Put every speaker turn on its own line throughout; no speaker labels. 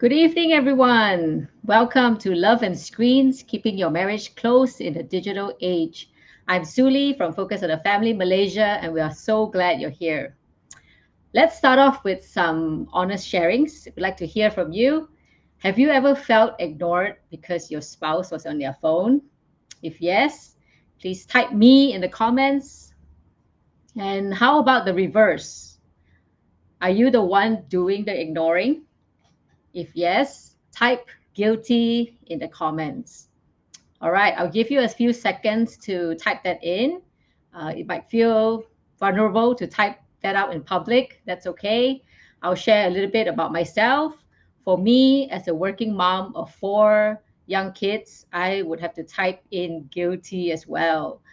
Good evening, everyone. Welcome to Love and Screens, keeping your marriage close in the digital age. I'm Suli from Focus on the Family Malaysia, and we are so glad you're here. Let's start off with some honest sharings. We'd like to hear from you. Have you ever felt ignored because your spouse was on their phone? If yes, please type me in the comments. And how about the reverse? Are you the one doing the ignoring? If yes, type guilty in the comments. All right, I'll give you a few seconds to type that in. It might feel vulnerable to type that out in public. That's okay. I'll share a little bit about myself. For me, as a working mom of four young kids, I would have to type in guilty as well.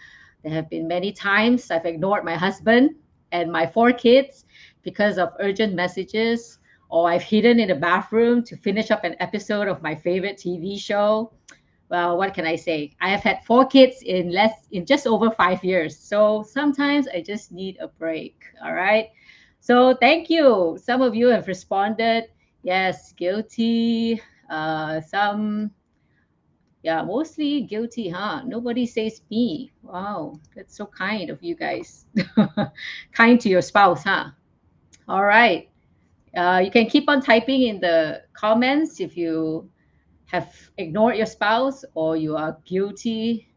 There have been many times I've ignored my husband and my four kids because of urgent messages, or I've hidden in the bathroom to finish up an episode of my favorite TV show. Well, what can I say? I have had four kids in just over 5 years. So sometimes I just need a break. All right. So thank you. Some of you have responded, yes, guilty. Some, yeah, mostly guilty, huh? Nobody says me. Wow, that's so kind of you guys. Kind to your spouse, huh? All right. You can keep on typing in the comments if you have ignored your spouse or you are guilty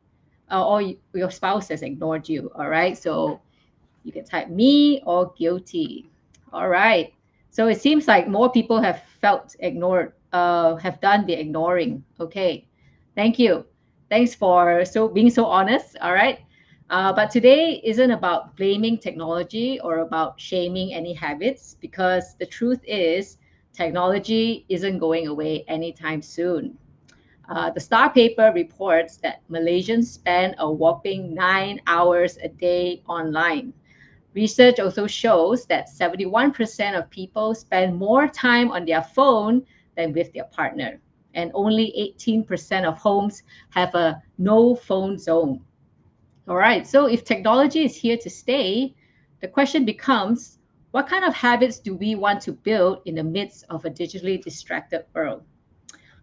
or your spouse has ignored you. All right. So you can type me or guilty. All right. So it seems like more people have felt ignored, have done the ignoring. Okay. Thank you. Thanks for being so honest. All right. But today isn't about blaming technology or about shaming any habits because the truth is technology isn't going away anytime soon. The Star paper reports that Malaysians spend a whopping 9 hours a day online. Research also shows that 71% of people spend more time on their phone than with their partner, and only 18% of homes have a no phone zone. All right, so if technology is here to stay, the question becomes what kind of habits do we want to build in the midst of a digitally distracted world?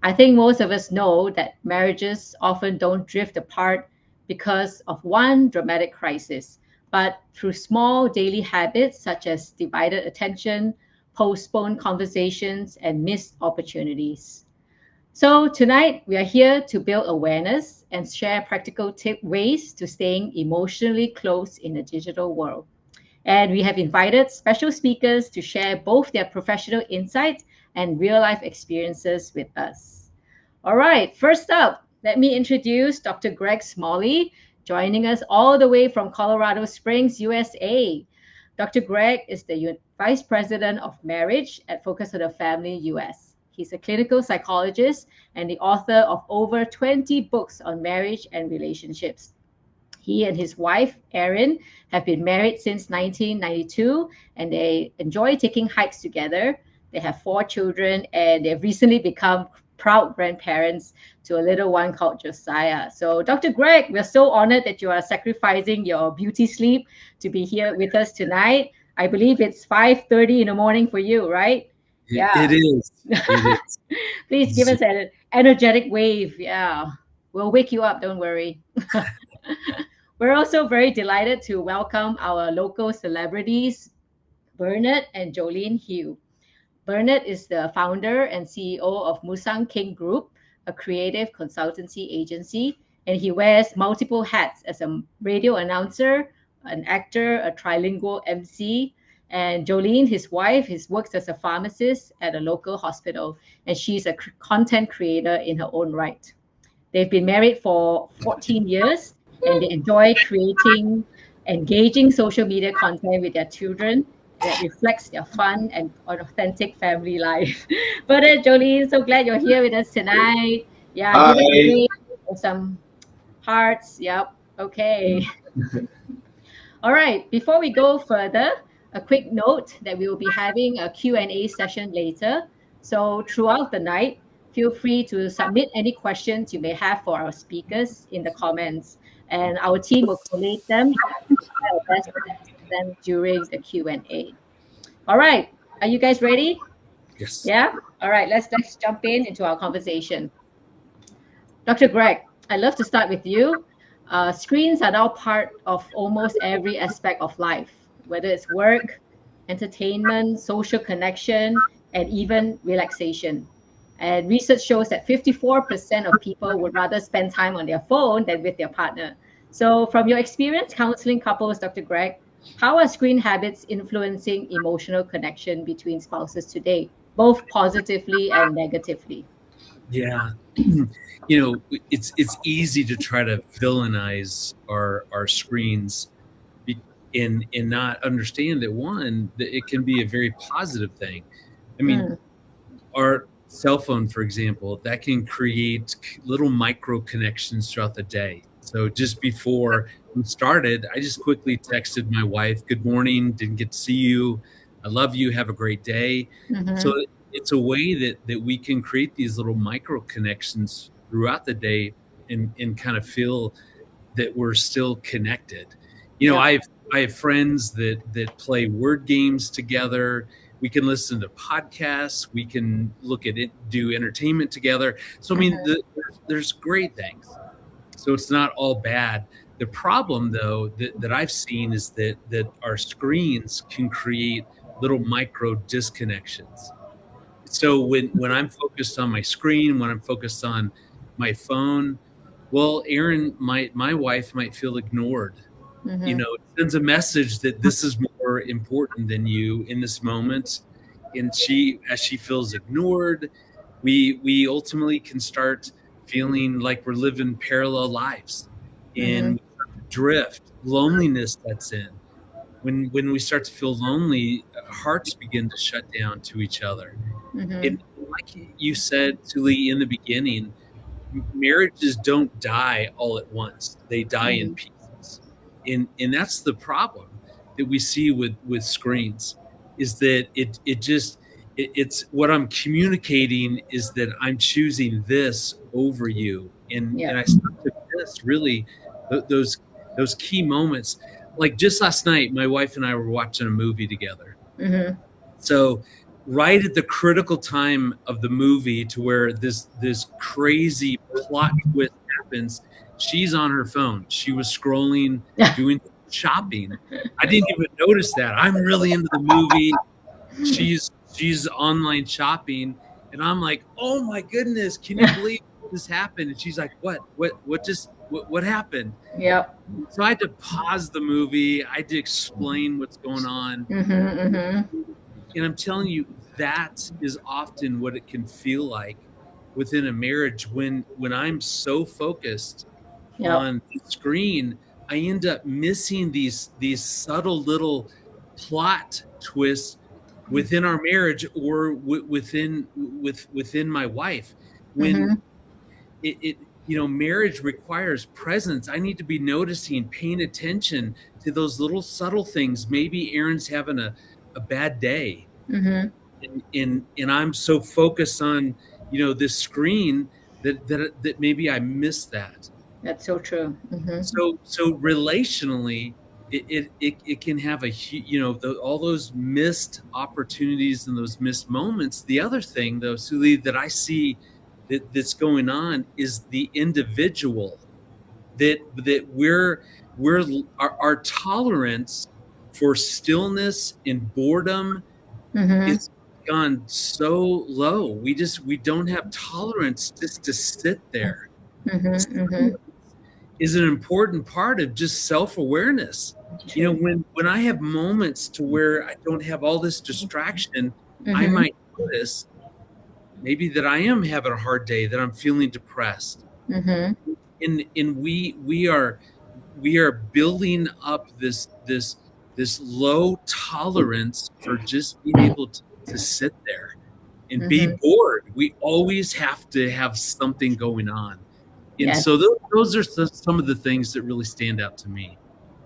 I think most of us know that marriages often don't drift apart because of one dramatic crisis, but through small daily habits such as divided attention, postponed conversations, and missed opportunities. So tonight we are here to build awareness and share practical ways to staying emotionally close in a digital world. And we have invited special speakers to share both their professional insights and real life experiences with us. All right, first up, let me introduce Dr. Greg Smalley, joining us all the way from Colorado Springs, USA. Dr. Greg is the Vice President of Marriage at Focus on the Family US. He's a clinical psychologist and the author of over 20 books on marriage and relationships. He and his wife, Erin, have been married since 1992 and they enjoy taking hikes together. They have four children and they've recently become proud grandparents to a little one called Josiah. So, Dr. Greg, we're so honored that you are sacrificing your beauty sleep to be here with us tonight. I believe it's 5:30 in the morning for you, right? Yeah.
It is. It is.
Please give us an energetic wave. Yeah. We'll wake you up, don't worry. We're also very delighted to welcome our local celebrities, Bernard and Jolene Hugh. Bernard is the founder and CEO of Musang King Group, a creative consultancy agency, and he wears multiple hats as a radio announcer, an actor, a trilingual MC. And Jolene, his wife, works as a pharmacist at a local hospital, and she's a content creator in her own right. They've been married for 14 years and they enjoy creating engaging social media content with their children that reflects their fun and authentic family life. But Jolene, so glad you're here with us tonight. Yeah, give us a
Hi.
wave or some hearts. Yep. Okay. All right. Before we go further, a quick note that we will be having a Q&A session later. So throughout the night, feel free to submit any questions you may have for our speakers in the comments, and our team will collate them and try our best to answer them during the Q&A. All right. Are you guys ready?
Yes.
Yeah. All right. Let's jump into our conversation. Dr. Greg, I'd love to start with you. Screens are now part of almost every aspect of life, whether it's work, entertainment, social connection, and even relaxation. And research shows that 54% of people would rather spend time on their phone than with their partner. So, from your experience counseling couples, Dr. Greg, how are screen habits influencing emotional connection between spouses today, both positively and negatively?
Yeah. It's easy to try to villainize our screens be- and not understand that one, that it can be a very positive thing. I mean,
Mm,
our cell phone, for example, that can create little micro connections throughout the day. So just before we started, I just quickly texted my wife, "Good morning, didn't get to see you. I love you. Have a great day." So
mhm.
it's a way that we can create these little micro connections throughout the day and kind of feel that we're still connected.
Yep.
I have friends that play word games together. We can listen to podcasts. We can look at it, do entertainment together. So I mean,
Mhm.
there's great things. So it's not all bad. The problem, though, that I've seen is that our screens can create little micro disconnections. So when I'm focused on my screen, when I'm focused on my phone, well, Erin, my wife might feel ignored.
Mhm.
It sends a message that this is more important than you in this moment. And as she feels ignored, we ultimately can start feeling like we're living parallel lives, and
Mhm.
we start to drift. Loneliness sets in. When we start to feel lonely, hearts begin to shut down to each other. And
Mhm.
like you said, Tuli, in the beginning, marriages don't die all at once. They die in
Mhm.
pieces. And that's the problem that we see with screens, is that it's what I'm communicating is that I'm choosing this over you. And
Yep.
I start to miss really those key moments. Like just last night, my wife and I were watching a movie together.
Mhm.
So right at the critical time of the movie, to where this crazy plot twist happens, she's on her phone. She was scrolling, doing shopping. I didn't even notice that. I'm really into the movie. She's online shopping, and I'm like, "Oh my goodness, can you believe this happened?" And she's like, What happened?"
Yep.
So I had to pause the movie. I had to explain what's going on.
Mhm. Mhm.
And I'm telling you, that is often what it can feel like within a marriage when I'm so focused
Yep.
on the screen, I end up missing these subtle little plot twists within our marriage, or within my wife. When
Mhm.
marriage requires presence, I need to be noticing, paying attention to those little subtle things. Maybe Aaron's having a bad day,
Mhm.
and I'm so focused on this screen that maybe I miss that.
That's so true. Mhm.
So relationally, it can have all those missed opportunities and those missed moments. The other thing, though, Suli, that I see that's going on is the individual, that we're our tolerance for stillness and boredom
Mhm.
is gone so low. We don't have tolerance just to sit there.
Mhm. Mhm.
Is an important part of just self-awareness.
True.
When I have moments to where I don't have all this distraction, I
Mhm.
might notice maybe that I am having a hard day, that I'm feeling depressed.
Mhm.
And we are building up this low tolerance for just being able to sit there and be
Mhm.
bored. We always have to have something going on. And
Yes.
so those are some of the things that really stand out to me.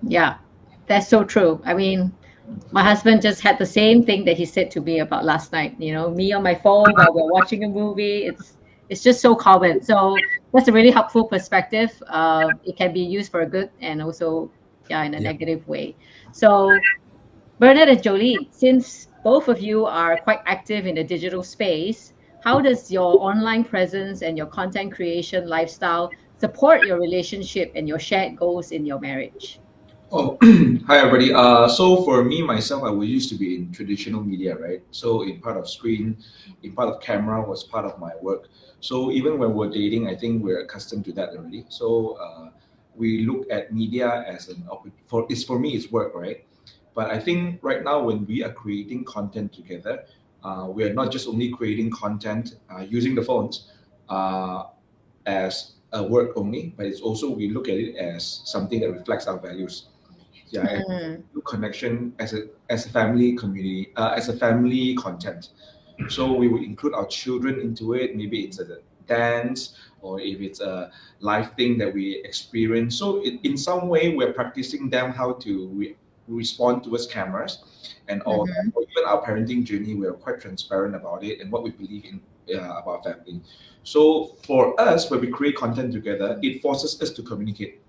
Yeah. That's so true. I mean, my husband just had the same thing that he said to me about last night. Me on my phone while we're watching a movie. It's just so common. So that's a really helpful perspective. It can be used for a good and also, yeah, in a
Yeah.
negative way. So Bernard and Jolie, since both of you are quite active in the digital space. How does your online presence and your content creation lifestyle support your relationship and your shared goals in your marriage?
Oh, hi everybody. So for me myself, I was used to be in traditional media, right? So in part of screen, in part of camera was part of my work. So even when we're dating, I think we're accustomed to that already. So we look at media as an for me it's work, right? But I think right now when we are creating content together, we are not just only creating content using the phones as a work only, but it's also we look at it as something that reflects our values. Yeah, and
Mm,
connection as a family community, as a family content. So we will include our children into it. Maybe it's a dance, or if it's a life thing that we experience. So in some way, we're practicing them how to respond towards cameras and all that.
mhm,
Or even our parenting journey, we're quite transparent about it and what we believe in about family. So for us, when we create content together, it forces us to communicate.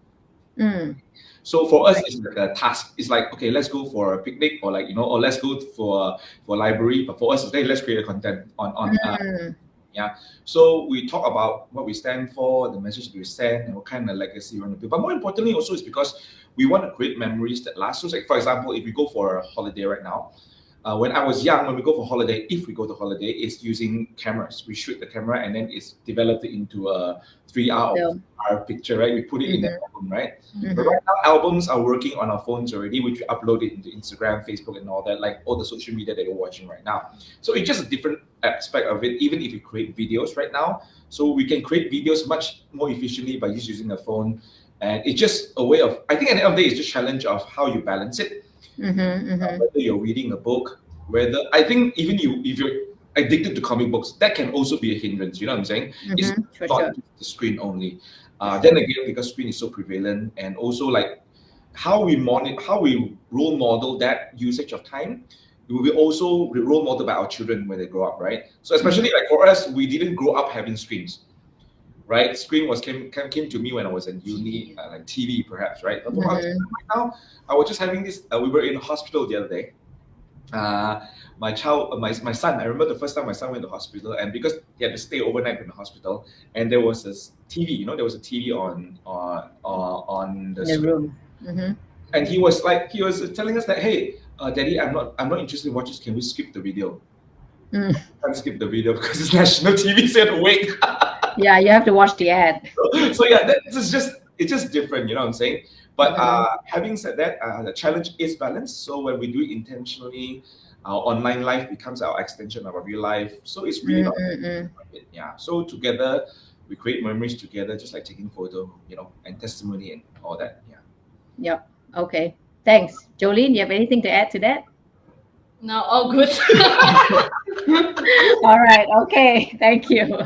mm,
So for us,
right.
it's like a task. It's like, okay, let's go for a picnic, or like, or let's go for library. But for us, it's like, let's create a content on
Mm,
yeah. So we talk about what we stand for, the message that we send, and what kind of legacy we want to build. But more importantly, also is because we want to create memories that last. So, like for example, if we go for a holiday right now, when I was young, when we go for holiday, if we go to holiday, it's using cameras. We shoot the camera and then it's developed into a 3R or
so,
4R picture, right? We put it in the
mhm,
album, right? But
mhm,
right now, albums are working on our phones already, which we upload it into Instagram, Facebook, and all that, like all the social media that you're watching right now. So it's just a different aspect of it, even if we create videos right now. So we can create videos much more efficiently by just using a phone. And it's just a way of, I think at the end of the day, it's just challenge of how you balance it,
mhm, mhm,
whether you're reading a book, whether I think even you, if you're addicted to comic books, that can also be a hindrance. You know what I'm saying? It's
mhm, for
not
sure.
just the screen only. Then again, because screen is so prevalent, and also like how we monitor, how we role model that usage of time, we will also be role model by our children when they grow up, right? So
Mhm,
especially like for us, we didn't grow up having screens, right? Screen was came to me when I was in uni, like TV perhaps, right? But for our children
mhm,
right now, I was just having this. We were in hospital the other day, my son, I remember the first time my son went to hospital, and because he had to stay overnight in the hospital, and there was this TV, there was a TV on the
in the
screen,
room. Mhm,
and he was telling us that, hey, Daddy, I'm not interested in watching. Can we skip the video?
mm.
Can't skip the video because it's national TV, so you have to wait.
Yeah, you have to watch the ad.
So yeah, it's just different, you know what I'm saying? But
Mhm,
having said that, the challenge is balance. So when we do it intentionally, our online life becomes our extension of our real life. So it's really
mm,
not
mm, mm.
it. Yeah. So together we create memories together, just like taking photo, and testimony and all that. Yeah.
Yep. Okay. Thanks. Jolene, you have anything to add to that?
No, all good.
All right. Okay. Thank you.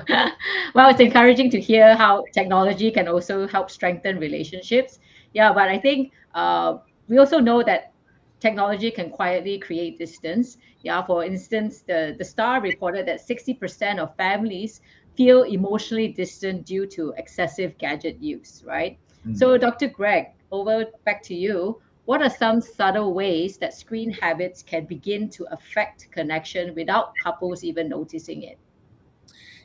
Well, it's encouraging to hear how technology can also help strengthen relationships. Yeah, but I think we also know that technology can quietly create distance. Yeah, for instance, the Star reported that 60% of families feel emotionally distant due to excessive gadget use, right?
Mm.
So, Dr. Greg, over back to you. What are some subtle ways that screen habits can begin to affect connection without couples even noticing it?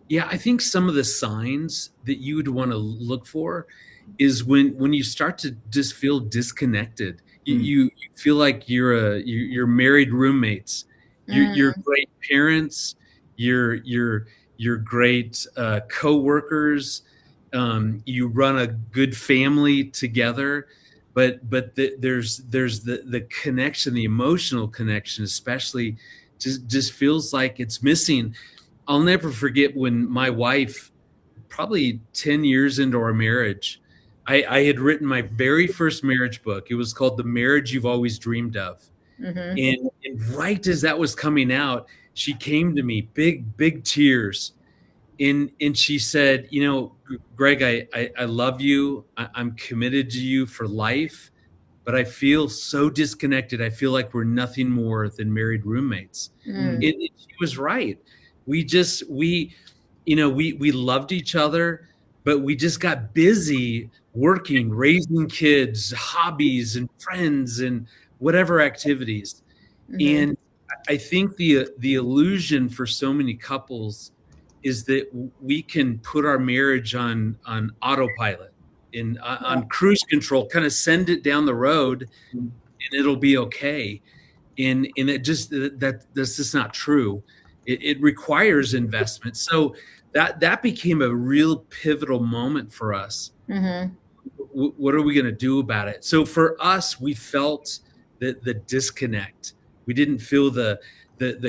Yeah, I think some of the signs that you would want to look for is when you start to just feel disconnected. You
Mm.
you, you feel like you're married roommates. You're
Mm,
great parents. You're great co-workers. You run a good family together, but there's the connection, the emotional connection, especially, just feels like it's missing. I'll never forget when my wife, probably 10 years into our marriage, I had written my very first marriage book. It was called The Marriage You've Always Dreamed Of.
mm-hmm,
And right as that was coming out, she came to me, big tears. And she said, Greg, I love you. I'm committed to you for life, but I feel so disconnected. I feel like we're nothing more than married roommates.
mm,
Mm.
And she was right. We loved each other, but we just got busy working, raising kids, hobbies and friends and whatever activities.
mm-hmm,
And I think the illusion for so many couples is that we can put our marriage on autopilot, on cruise control, kind of send it down the road, and it'll be okay. And that's just not true. It requires investment. So that became a real pivotal moment for us.
Mm-hmm.
What are we going to do about it? So for us, we felt the disconnect. We didn't feel the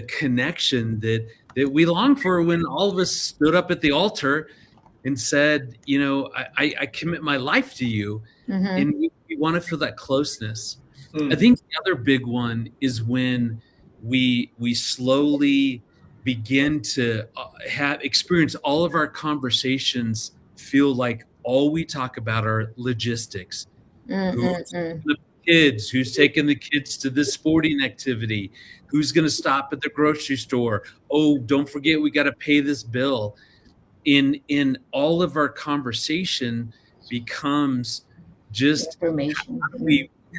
connection that we longed for when all of us stood up at the altar and said, I commit my life to you.
Mm-hmm.
And we want to feel that closeness. I think the other big one is when we slowly begin to experience all of our conversations feel like all we talk about are logistics. Who's the kids, who's taking the kids to this sporting activity, who's going to stop at the grocery store. Oh, don't forget, we got to pay this bill. In all of our conversation becomes just
information.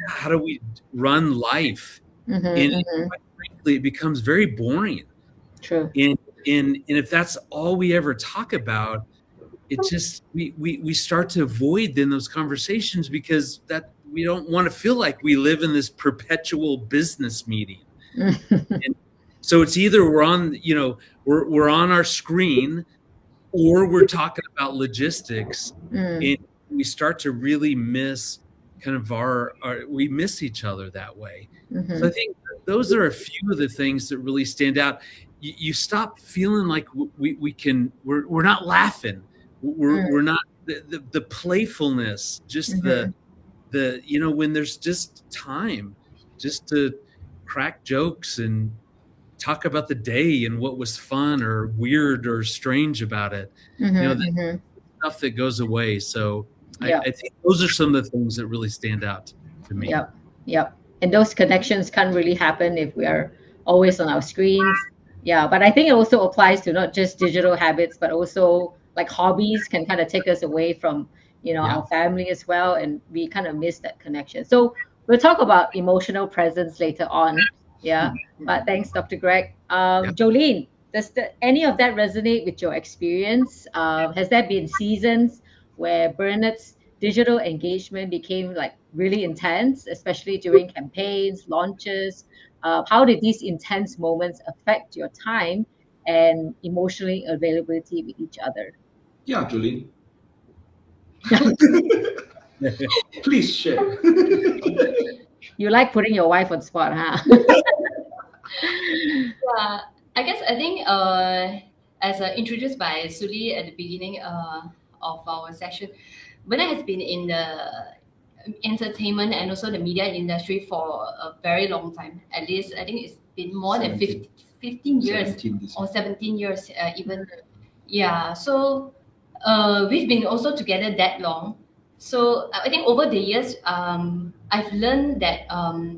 How do we run life? And quite frankly, it becomes very boring.
True.
And if that's all we ever talk about, it just we start to avoid in those conversations because that we don't want to feel like we live in this perpetual business meeting. And so it's either we're on our screen or we're talking about logistics, and we start to really miss kind of we miss each other that way. So I think those are a few of the things that really stand out. You stop feeling like we're not laughing. We're not the playfulness, just the when there's just time just to crack jokes and talk about the day and what was fun or weird or strange about it. The stuff that goes away. So I think those are some of the things that really stand out to me.
Yep. And those connections can't really happen if we are always on our screens. Yeah, but I think it also applies to not just digital habits, but also like hobbies can kind of take us away from, our family as well. And we kind of miss that connection. So we'll talk about emotional presence later on. Yeah. But thanks, Dr. Greg. Jolene, does any of that resonate with your experience? Has there been seasons where Bernard's digital engagement became like really intense, especially during campaigns, launches? How did these intense moments affect your time and emotionally availability with each other?
Yeah, Julie. Please share.
You like putting your wife on spot, huh?
Yeah, I think as introduced by Suli at the beginning of our session, Bernard has been in the entertainment and also the media industry for a very long time. At least I think it's been more than 15 years or 17 years even. Yeah, so we've been also together that long. So I think over the years, I've learned that I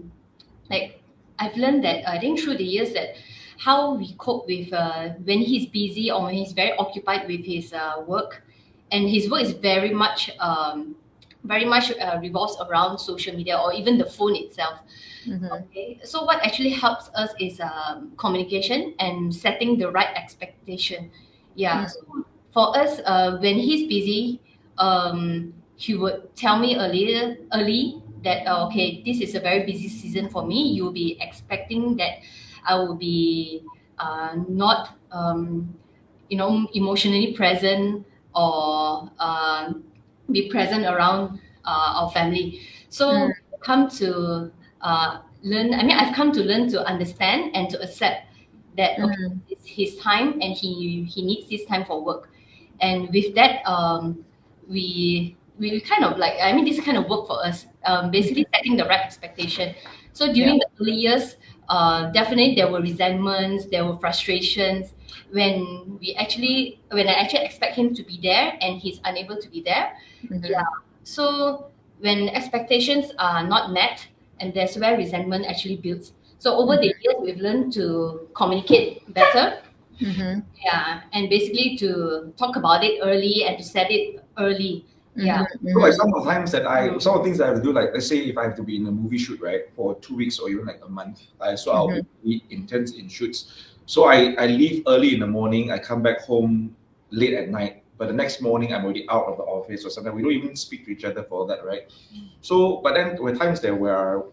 think through the years that how we cope with when he's busy or when he's very occupied with his work, and his work is very much revolves around social media or even the phone itself. Okay, so what actually helps us is communication and setting the right expectation. So for us, when he's busy, he would tell me early that okay, this is a very busy season for me. You'll be expecting that I will be not emotionally present or be present around our family. So come to learn. I mean, I've come to learn to understand and to accept that okay, it's his time and he needs this time for work. And with that, we kind of like, I mean, this kind of work for us, basically setting the right expectation. So during the early years, definitely there were resentments, there were frustrations when I actually expect him to be there and he's unable to be there. So when expectations are not met, and that's where resentment actually builds. So over the years, we've learned to communicate better. And basically to talk about it early and to set it early. Yeah.
So like some of the times that some of the things that I have to do, like let's say if I have to be in a movie shoot, right, for 2 weeks or even like a month, so I'll be really intense in shoots. So I leave early in the morning, I come back home late at night, but the next morning I'm already out of the office, or sometimes we don't even speak to each other for that, right? So, but then there were times that we are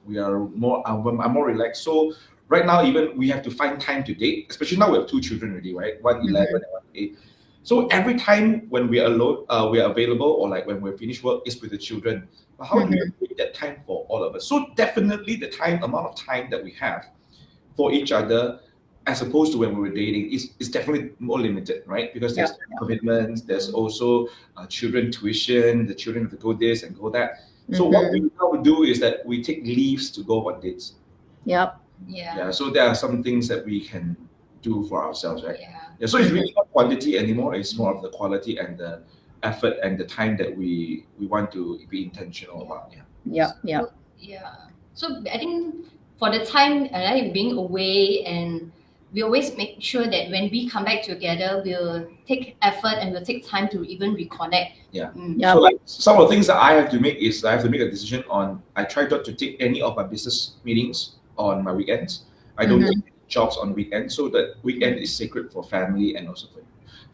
more, I'm more relaxed. So right now, even we have to find time to date, especially now we have 2 children already, right? One 11 and one 8. So every time when we are alone, we are available, or like when we're finished work, is with the children. But how do we create that time for all of us? So definitely the amount of time that we have for each other, as opposed to when we were dating, is definitely more limited, right? Because there's commitments, there's also children tuition, the children have to go this and go that. So what we now do is that we take leaves to go on dates.
Yep.
Yeah. So there are some things that we can do for ourselves, right? Yeah. So it's really not quantity anymore. It's more of the quality and the effort and the time that we want to be intentional about.
Yeah.
So I think for the time being away, and we always make sure that when we come back together, we'll take effort and we'll take time to even reconnect.
Yeah. So like some of the things that I have to make is I have to make a decision on. I try not to take any of my business meetings on my weekends. I don't take jobs on weekends, so that weekend is sacred for family and also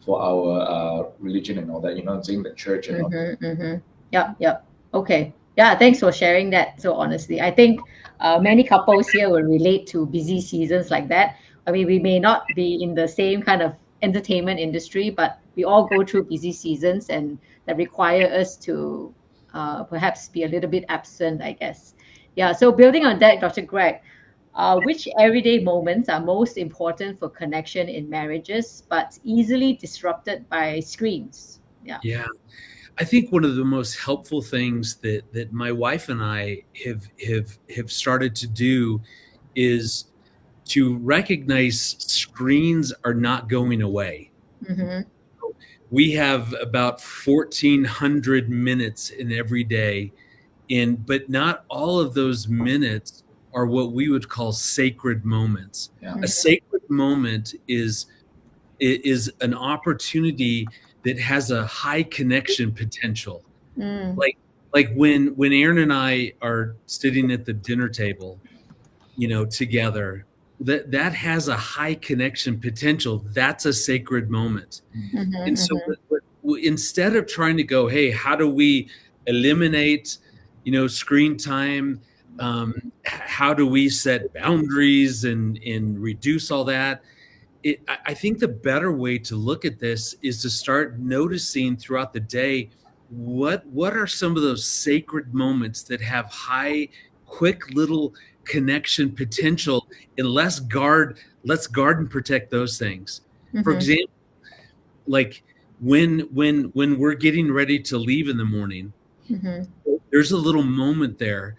for our religion and all that. You know, saying the church and all that.
Yep. Okay. Yeah. Thanks for sharing that. So honestly, I think many couples here will relate to busy seasons like that. I mean, we may not be in the same kind of entertainment industry, but we all go through busy seasons, and that require us to perhaps be a little bit absent, I guess. Yeah. So building on that, Dr. Greg, which everyday moments are most important for connection in marriages, but easily disrupted by screens?
Yeah. I think one of the most helpful things that my wife and I have started to do is to recognize screens are not going away. We have about 1,400 minutes in every day, but not all of those minutes are what we would call sacred moments. A sacred moment is an opportunity that has a high connection potential. Like when Aaron and I are sitting at the dinner table, together, that has a high connection potential. That's a sacred moment. And so instead of trying to go, hey, how do we eliminate, screen time? How do we set boundaries and reduce all that? I think the better way to look at this is to start noticing throughout the day, what are some of those sacred moments that have high, quick little connection potential, and let's guard and protect those things. For example, like when we're getting ready to leave in the morning, there's a little moment there.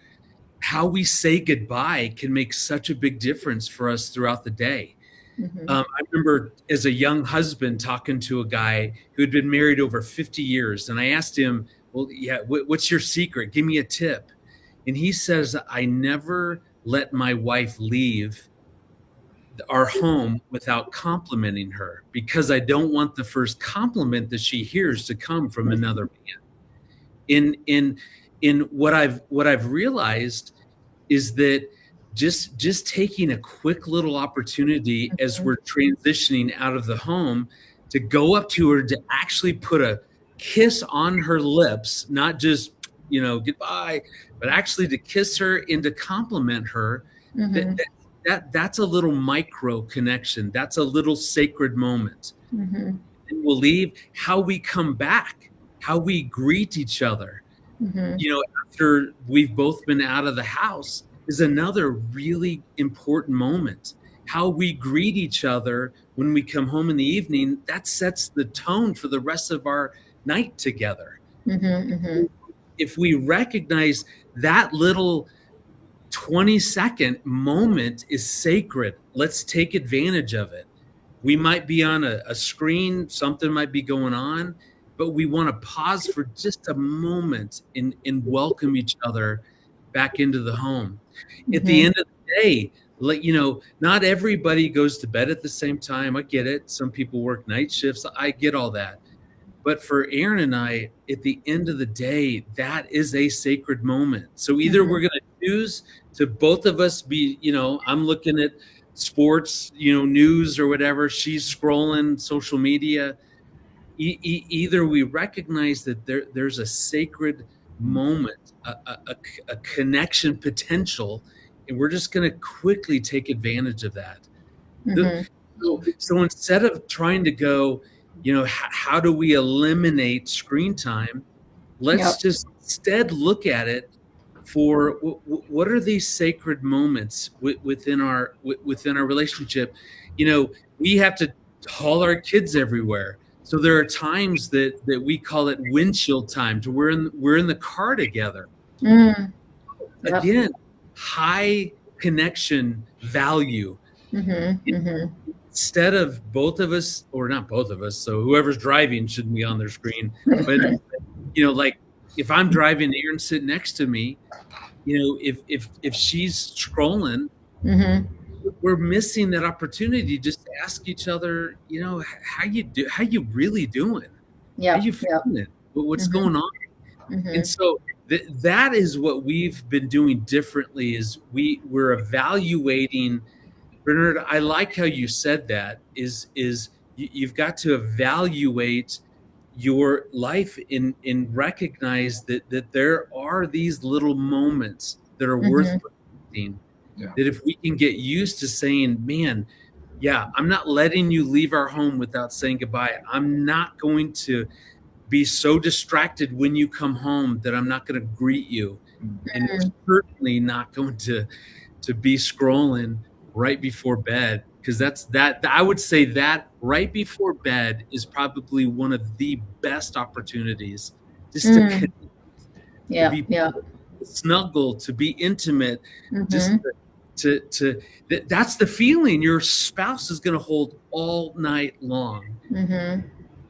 How we say goodbye can make such a big difference for us throughout the day. I remember as a young husband talking to a guy who had been married over 50 years. And I asked him, well, yeah, what's your secret? Give me a tip. And he says, I never let my wife leave our home without complimenting her, because I don't want the first compliment that she hears to come from another man. In what I've realized is that just taking a quick little opportunity as we're transitioning out of the home to go up to her, to actually put a kiss on her lips, not just, goodbye, but actually to kiss her and to compliment her. That's a little micro connection. That's a little sacred moment. And we'll leave. How we come back, how we greet each other, after we've both been out of the house, is another really important moment. How we greet each other when we come home in the evening, that sets the tone for the rest of our night together. If we recognize that little 20-second moment is sacred, let's take advantage of it. We might be on a screen, something might be going on, but we want to pause for just a moment and welcome each other back into the home. At the end of the day, not everybody goes to bed at the same time. I get it. Some people work night shifts. I get all that. But for Aaron and I, at the end of the day, that is a sacred moment. So either we're going to choose to both of us be, I'm looking at sports, news or whatever. She's scrolling social media. Either we recognize that there's a sacred moment, a connection potential, and we're just going to quickly take advantage of that. So instead of trying to go, how do we eliminate screen time? Let's just instead look at it for what are these sacred moments within our relationship. We have to haul our kids everywhere. So there are times that we call it windshield time, to we're in the car together. Again, high connection value. Instead of both of us, or not both of us, so whoever's driving shouldn't be on their screen. But like if I'm driving, Aaron's sitting next to me, if she's scrolling, we're missing that opportunity just to ask each other, how you really doing? How you feeling it? What's going on? And so that is what we've been doing differently, is we're evaluating. Bernard, I like how you said that, is you've got to evaluate your life and recognize that there are these little moments that are worth protecting. That if we can get used to saying, man, I'm not letting you leave our home without saying goodbye. I'm not going to be so distracted when you come home that I'm not going to greet you. And certainly not going to be scrolling right before bed, because I would say that right before bed is probably one of the best opportunities just to connect, snuggle, to be intimate, just to that's the feeling your spouse is going to hold all night long.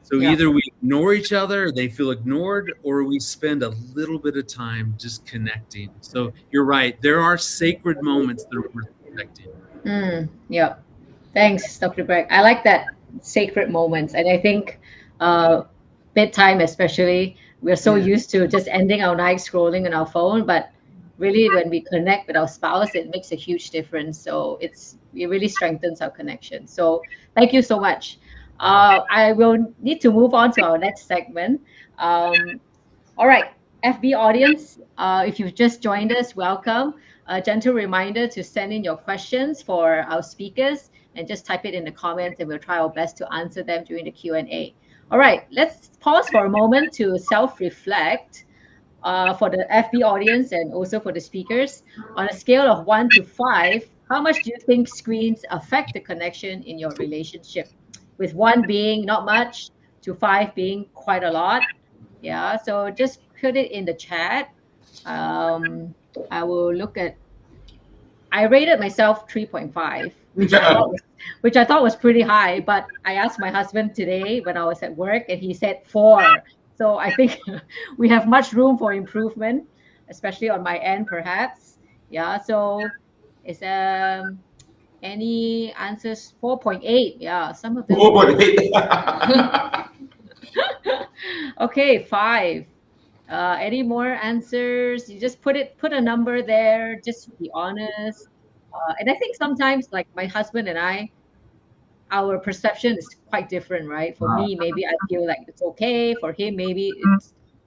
So either we ignore each other, or they feel ignored, or we spend a little bit of time just connecting. So you're right, there are sacred moments that are worth protecting.
Thanks, Dr. Greg. I like that, sacred moments. And I think bedtime especially, we're so used to just ending our night scrolling on our phone, but really when we connect with our spouse, it makes a huge difference. So it really strengthens our connection. So thank you so much. I will need to move on to our next segment. All right, FB audience, if you've just joined us, welcome. A gentle reminder to send in your questions for our speakers, and just type it in the comments, and we'll try our best to answer them during the Q&A. All right, let's pause for a moment to self-reflect for the FB audience and also for the speakers. On a scale of 1 to 5, how much do you think screens affect the connection in your relationship? With 1 being not much to 5 being quite a lot. So just put it in the chat. I will look at, I rated myself 3.5, which I thought was pretty high, but I asked my husband today when I was at work, and he said 4. So I think we have much room for improvement, especially on my end, perhaps. So is any answers? 4.8. Some of them.
4.8.
Okay, 5. Any more answers? You just put a number there, just be honest. And I think sometimes, like my husband and I, our perception is quite different, right? For me, maybe I feel like it's okay. For him, maybe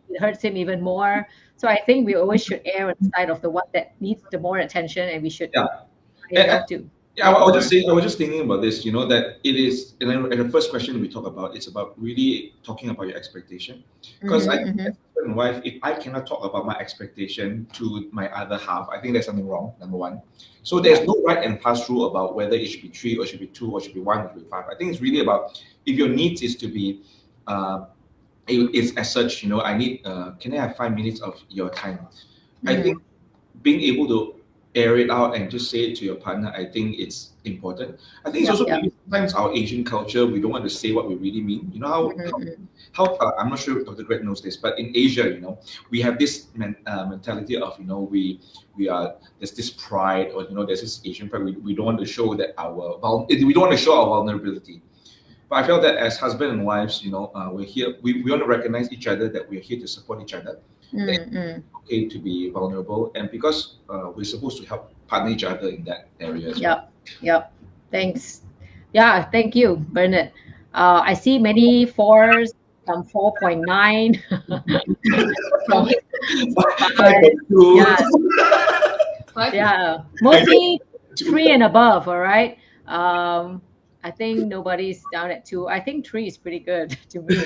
it hurts him even more. So I think we always should err on the side of the one that needs the more attention, and we should have to.
I was just thinking about this, that it is, and then the first question we talk about, it's about really talking about your expectation. Because as husband and wife, if I cannot talk about my expectation to my other half, I think there's something wrong, number one. So there's no right and past rule about whether it should be 3 or should be 2 or should be 1 or should be 5. I think it's really about, if your needs is to be, it's as such, I need, can I have 5 minutes of your time? I think being able to air it out and just say it to your partner, I think it's important. I think it's also sometimes our Asian culture, we don't want to say what we really mean. You know how I'm not sure if Dr. Greg knows this, but in Asia, we have this mentality of, we are, there's this pride, or there's this Asian pride. We don't want to show that we don't want to show our vulnerability. But I felt that as husband and wives, we're here. We want to recognize each other, that we're here to support each other. That it's okay to be vulnerable, and because we're supposed to help partner each other in that area as well.
Yep. Thanks. Yeah, thank you, Bernard. I see many fours, some 4.9. Some 5. Yeah, yeah. Mostly 3 and above, all right? I think nobody's down at 2. I think 3 is pretty good to me.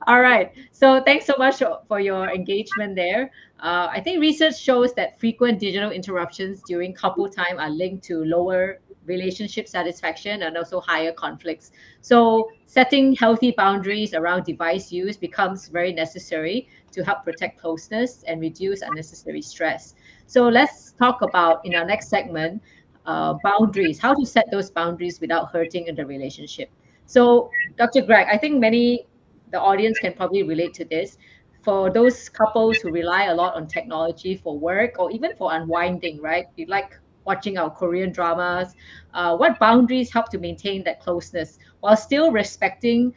All right. So thanks so much for your engagement there. I think research shows that frequent digital interruptions during couple time are linked to lower relationship satisfaction and also higher conflicts. So setting healthy boundaries around device use becomes very necessary to help protect closeness and reduce unnecessary stress. So let's talk about, in our next segment, boundaries, how to set those boundaries without hurting in the relationship. So, Dr. Greg, I think the audience can probably relate to this. For those couples who rely a lot on technology for work or even for unwinding, right? We like watching our Korean dramas. What boundaries help to maintain that closeness while still respecting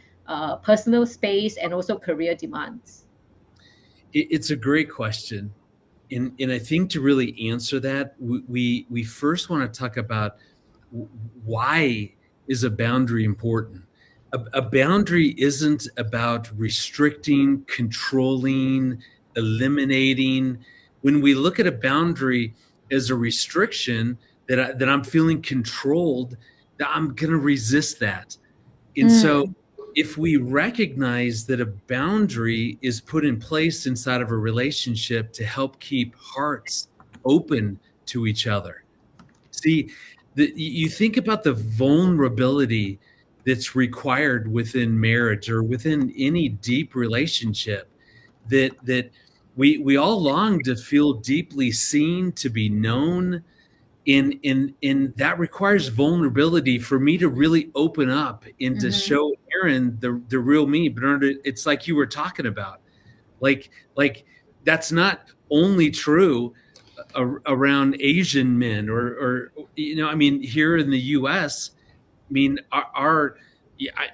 personal space and also career demands?
It's a great question. And I think to really answer that, we first want to talk about why is a boundary important. A boundary isn't about restricting, controlling, eliminating. When we look at a boundary as a restriction that I'm feeling controlled, that I'm going to resist that. And so if we recognize that a boundary is put in place inside of a relationship to help keep hearts open to each other. See, you think about the vulnerability that's required within marriage or within any deep relationship, that we all long to feel deeply seen, to be known. In that requires vulnerability for me to really open up and to show Aaron the real me. Bernard, it's like you were talking about, like that's not only true around Asian men or I mean, here in the U.S. I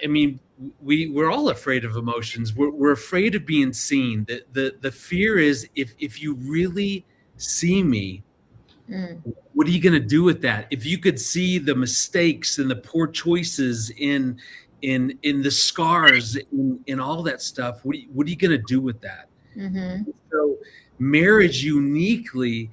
mean, we're all afraid of emotions. We're afraid of being seen. The fear is if you really see me, what are you going to do with that? If you could see the mistakes and the poor choices in the scars in all that stuff, what are you going to do with that? So marriage uniquely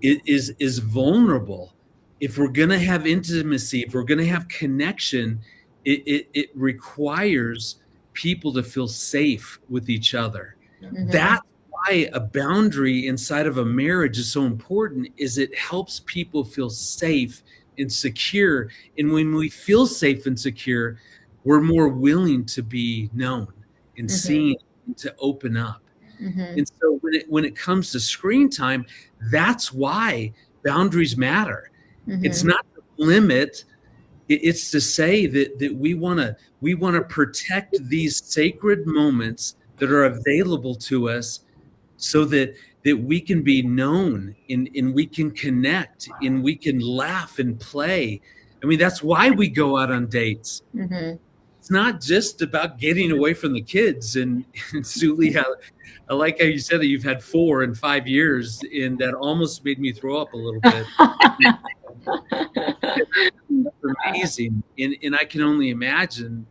is vulnerable. If we're going to have intimacy, if we're going to have connection, it requires people to feel safe with each other. That's why a boundary inside of a marriage is so important, is it helps people feel safe and secure. And when we feel safe and secure, we're more willing to be known and seen, and to open up. And so when it comes to screen time, that's why boundaries matter. It's not to limit. It's to say that we want to protect these sacred moments that are available to us, so that we can be known and we can connect and we can laugh and play. I mean, that's why we go out on dates. It's not just about getting away from the kids. And Suli, I like how you said that you've had 4 in 5 years, and that almost made me throw up a little bit. That's amazing. And I can only imagine,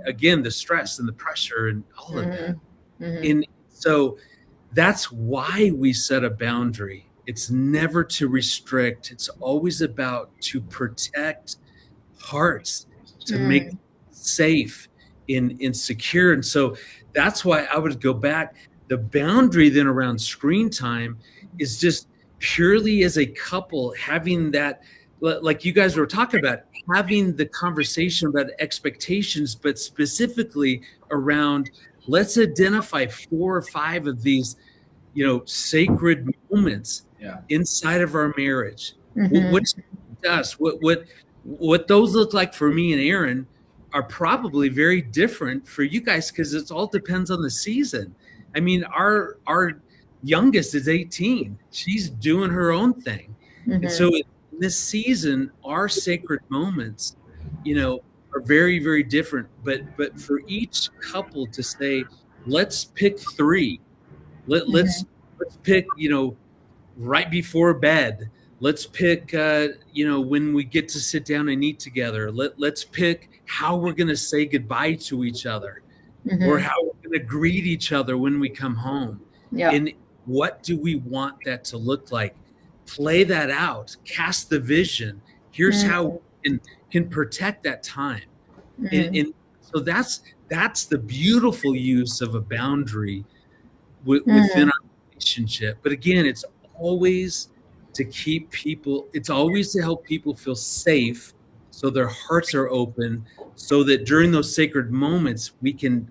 again, the stress and the pressure and all of that. And so that's why we set a boundary. It's never to restrict. It's always about to protect hearts, to make them safe and secure. And so that's why I would go back. The boundary then around screen time is just purely as a couple having that, like you guys were talking about, having the conversation about expectations, but specifically around, let's identify 4 or 5 of these, sacred moments inside of our marriage. What those look like for me and Aaron are probably very different for you guys, because it all depends on the season. I mean, our youngest is 18. She's doing her own thing. And so in this season, our sacred moments, are very, very different. But for each couple to say, let's pick 3. Let's pick, right before bed. Let's pick, when we get to sit down and eat together. Let's pick how we're going to say goodbye to each other, or how we're going to greet each other when we come home.
Yeah.
And what do we want that to look like? Play that out. Cast the vision. Here's how we can protect that time. And so that's the beautiful use of a boundary within our relationship. But again, it's always to help people feel safe, so their hearts are open, so that during those sacred moments we can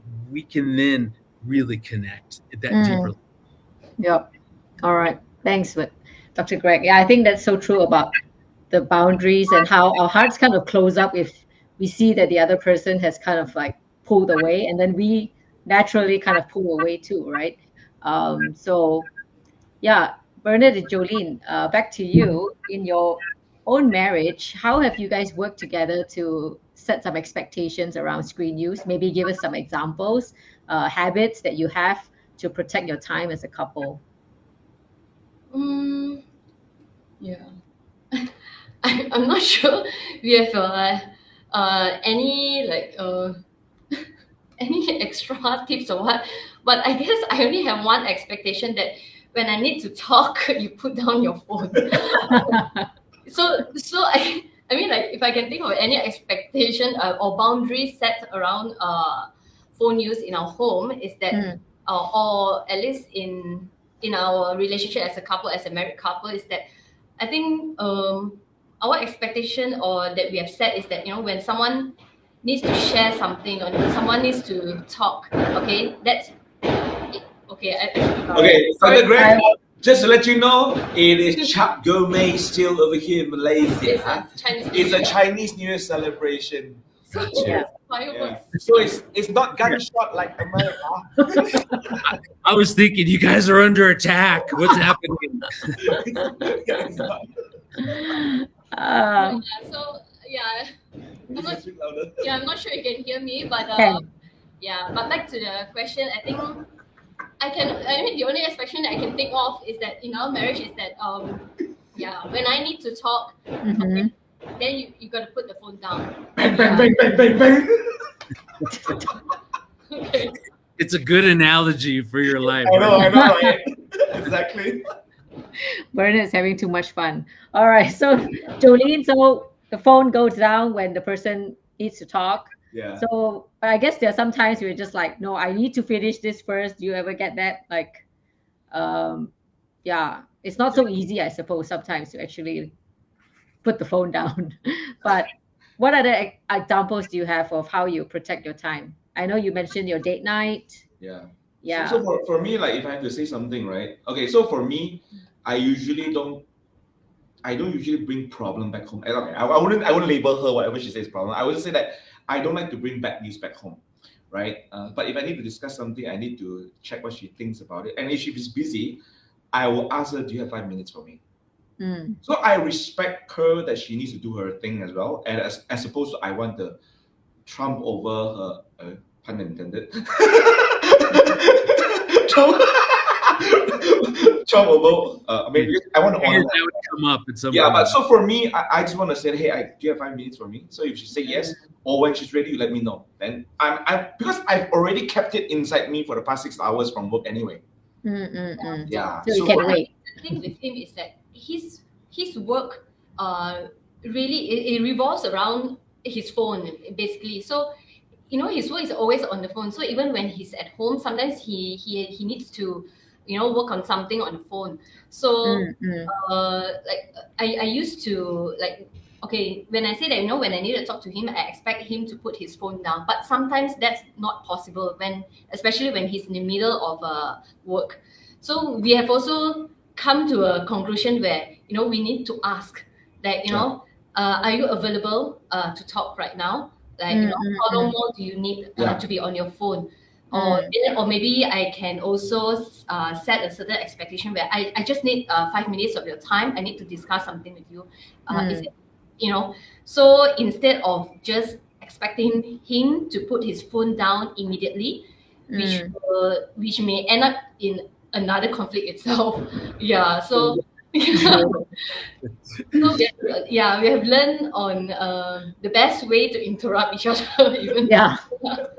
then really connect at that deeper level.
Yep. All right. Thanks, Dr. Greg. Yeah, I think that's so true about the boundaries and how our hearts kind of close up if we see that the other person has kind of like pulled away, and then we naturally kind of pull away too, right? So yeah, Bernard and Jolene, back to you. In your own marriage, how have you guys worked together to set some expectations around screen use? Maybe give us some examples, habits that you have to protect your time as a couple.
Yeah. I'm not sure we have any any extra tips or what, but I guess I only have one expectation, that when I need to talk, you put down your phone. So I mean, like, if I can think of any expectation or boundaries set around phone use in our home, is that or at least in our relationship as a couple, as a married couple, is that I think our expectation, or that we have set, is that when someone needs to share something, or someone needs to talk, okay, that's it. Okay,
Father Greg, just to let you know, it is Chap Gourmet still over here in Malaysia. It's a Chinese New Year celebration.
So fireworks.
So it's not gunshot like America.
I was thinking, you guys are under attack. What's happening?
So yeah, I'm not sure you can hear me, but yeah. But back to the question, I think the only expectation that I can think of is that in our marriage is that when I need to talk, okay, then you got to put the phone down.
Bang, bang, bang, bang, bang, bang.
Okay.
It's a good analogy for your life.
I know, right? Exactly.
Bernard's having too much fun. All right, so Jolene, so the phone goes down when the person needs to talk.
Yeah.
So I guess there are some times we're just like, no, I need to finish this first. Do you ever get that? Like, yeah, it's not so easy, I suppose, sometimes to actually put the phone down. But what other examples do you have of how you protect your time? I know you mentioned your date night.
Yeah.
Yeah.
So for me, like, if I have to say something, right? Okay, so for me, I don't usually bring problem back home. Okay, I wouldn't label her whatever she says problem. I would say that I don't like to bring bad news back home, right? But if I need to discuss something, I need to check what she thinks about it. And if she's busy, I will ask her, do you have 5 minutes for me? So I respect her that she needs to do her thing as well. And as opposed to I want to trump over her, pun intended. Trump over, maybe I want to honor
that would come up at some
Yeah,
point.
but so for me, I just want to say, hey, do you have 5 minutes for me? So if she say yes, or when she's ready, you let me know. Then because I've already kept it inside me for the past 6 hours from work anyway. Yeah.
So you can wait.
The thing with him is that his work really it revolves around his phone, basically. So his work is always on the phone. So even when he's at home, sometimes he needs to work on something on the phone. So like I used to, like, okay, when I say that, when I need to talk to him, I expect him to put his phone down. But sometimes that's not possible, especially when he's in the middle of work. So we have also come to a conclusion where we need to ask that are you available to talk right now? Like how long more do you need to be on your phone? Or maybe I can also set a certain expectation where I just need 5 minutes of your time. I need to discuss something with you. Is it, so instead of just expecting him to put his phone down immediately, which may end up in another conflict itself. Yeah, so we have learned on the best way to interrupt each other. Even
Yeah,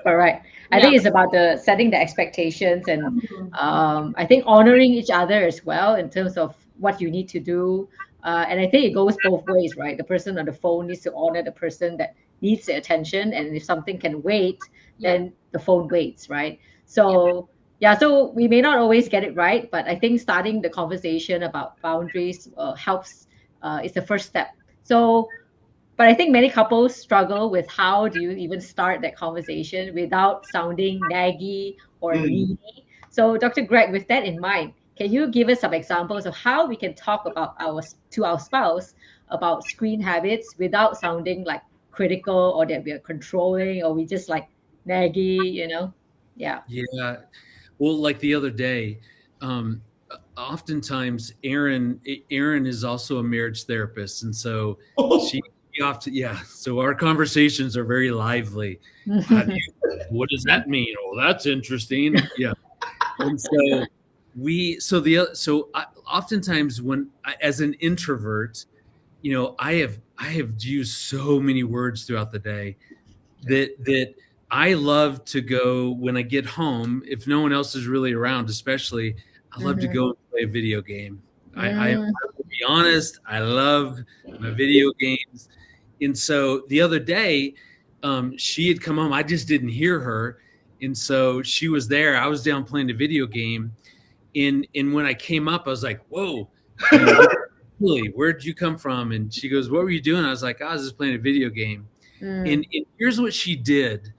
correct. I
Yeah.
think it's about the setting the expectations and I think honoring each other as well in terms of what you need to do. And I think it goes both ways, right? The person on the phone needs to honor the person that needs the attention, and if something can wait, then the phone waits, right? So yeah, so we may not always get it right, but I think starting the conversation about boundaries helps. Is the first step. So but I think many couples struggle with how do you even start that conversation without sounding naggy or needy. So, Dr. Greg, with that in mind, can you give us some examples of how we can talk about our spouse about screen habits without sounding like critical or that we are controlling or we just like naggy, you know? Yeah.
Yeah. Well, like the other day, oftentimes Erin is also a marriage therapist, and so she often, so our conversations are very lively. What does that mean? Oh, that's interesting. Yeah. And so oftentimes when as an introvert, I have used so many words throughout the day that I love to go when I get home, if no one else is really around, especially, I love to go and play a video game. I will be honest, I love my video games. And so the other day, she had come home. I just didn't hear her. And so she was there. I was down playing the video game. And when I came up, I was like, whoa, really, where'd you come from? And she goes, what were you doing? I was like, I was just playing a video game. And here's what she did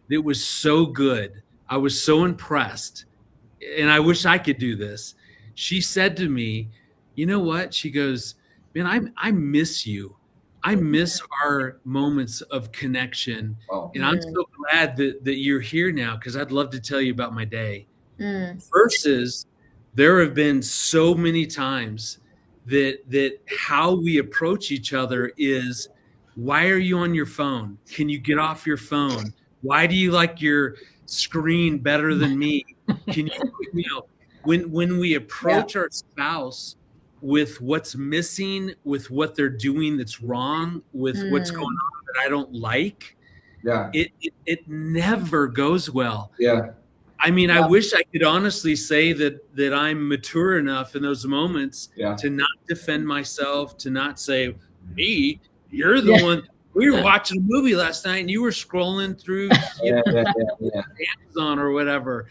that was so good. I was so impressed. And I wish I could do this. She said to me, you know what? She goes, man, I miss you. I miss our moments of connection. And I'm so glad that you're here now because I'd love to tell you about my day. Versus there have been so many times that how we approach each other is, why are you on your phone? Can you get off your phone? Why do you like your screen better than me? Can you, when we approach our spouse with what's missing, with what they're doing that's wrong, with what's going on that I don't like, it never goes well.
Yeah.
I mean, I wish I could honestly say that I'm mature enough in those moments to not defend myself, to not say, me, you're the one. We were watching a movie last night and you were scrolling through Amazon or whatever.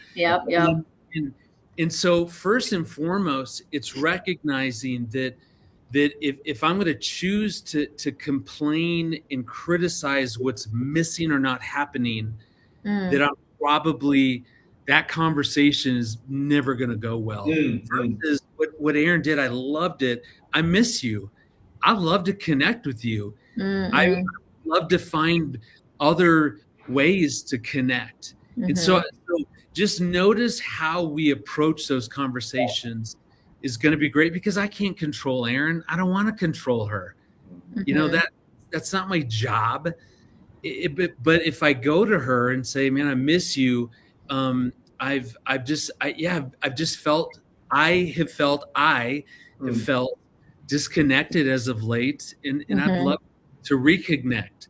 And so first and foremost, it's recognizing that if I'm going to choose to complain and criticize what's missing or not happening, that I'm probably, that conversation is never going to go well. Versus what Erin did, I loved it. I miss you. I love to connect with you. I love to find other ways to connect. And so just notice how we approach those conversations is going to be great, because I can't control Erin. I don't want to control her. That's not my job. But if I go to her and say, man, I miss you. I have felt disconnected as of late, and I'd love to reconnect.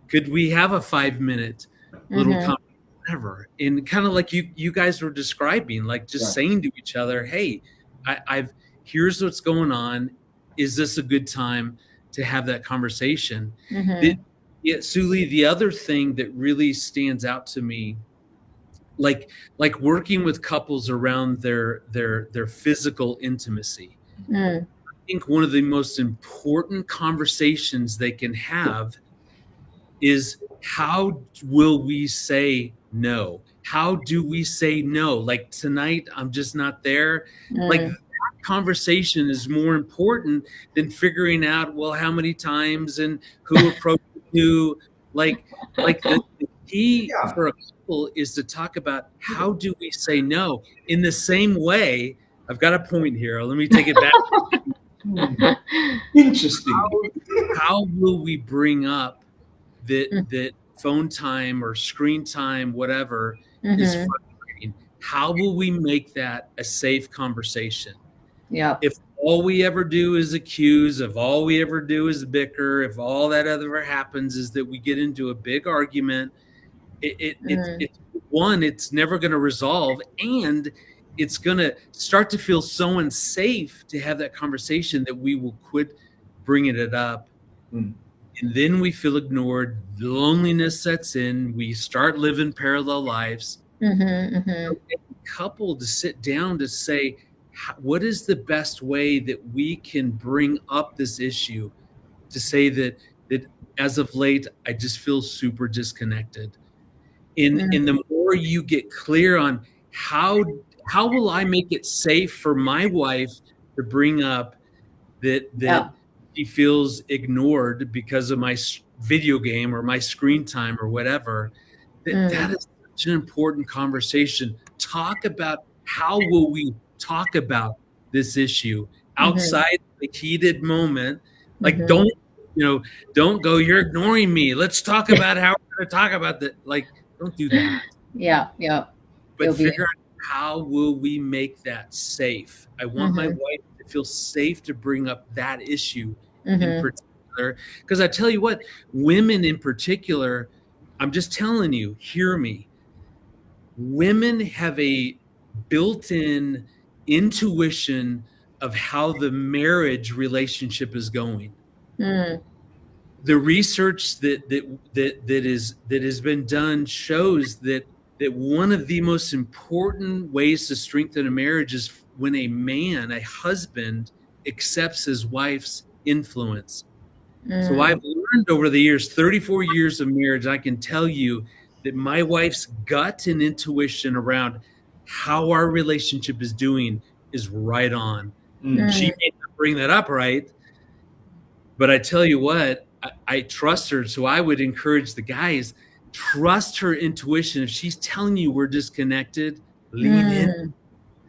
Could we have a 5-minute little conversation, whatever? And kind of like you guys were describing, like just saying to each other, hey, here's what's going on. Is this a good time to have that conversation? Suli, the other thing that really stands out to me, like working with couples around their physical intimacy. I think one of the most important conversations they can have is, how will we say no? How do we say no? Like, tonight, I'm just not there. Like, that conversation is more important than figuring out, well, how many times and who approached who. Like the key for a couple is to talk about, how do we say no? In the same way, I've got a point here. Let me take it back.
Interesting.
How will we bring up that phone time or screen time, whatever, is frustrating. How will we make that a safe conversation?
Yeah.
If all we ever do is accuse, if all we ever do is bicker, if all that ever happens is that we get into a big argument, it's never going to resolve, and it's going to start to feel so unsafe to have that conversation that we will quit bringing it up. And then we feel ignored. Loneliness sets in. We start living parallel lives. Couple to sit down to say, what is the best way that we can bring up this issue, to say that as of late, I just feel super disconnected. And the more you get clear on how will I make it safe for my wife to bring up that she feels ignored because of my video game or my screen time or whatever, that is such an important conversation. Talk about how will we talk about this issue outside the heated moment. Like, don't go, you're ignoring me. Let's talk about how we're going to talk about that. Like, don't do that.
Yeah.
But figure out how will we make that safe. I want my wife to feel safe to bring up that issue in particular. Because I tell you what, women in particular, I'm just telling you, hear me. Women have a built-in intuition of how the marriage relationship is going. The research that has been done shows that one of the most important ways to strengthen a marriage is when a husband accepts his wife's influence. So I've learned over the years, 34 years of marriage, I can tell you that my wife's gut and intuition around how our relationship is doing is right on. She may not bring that up, right? But I tell you what, I trust her. So I would encourage the guys, trust her intuition. If she's telling you we're disconnected, lean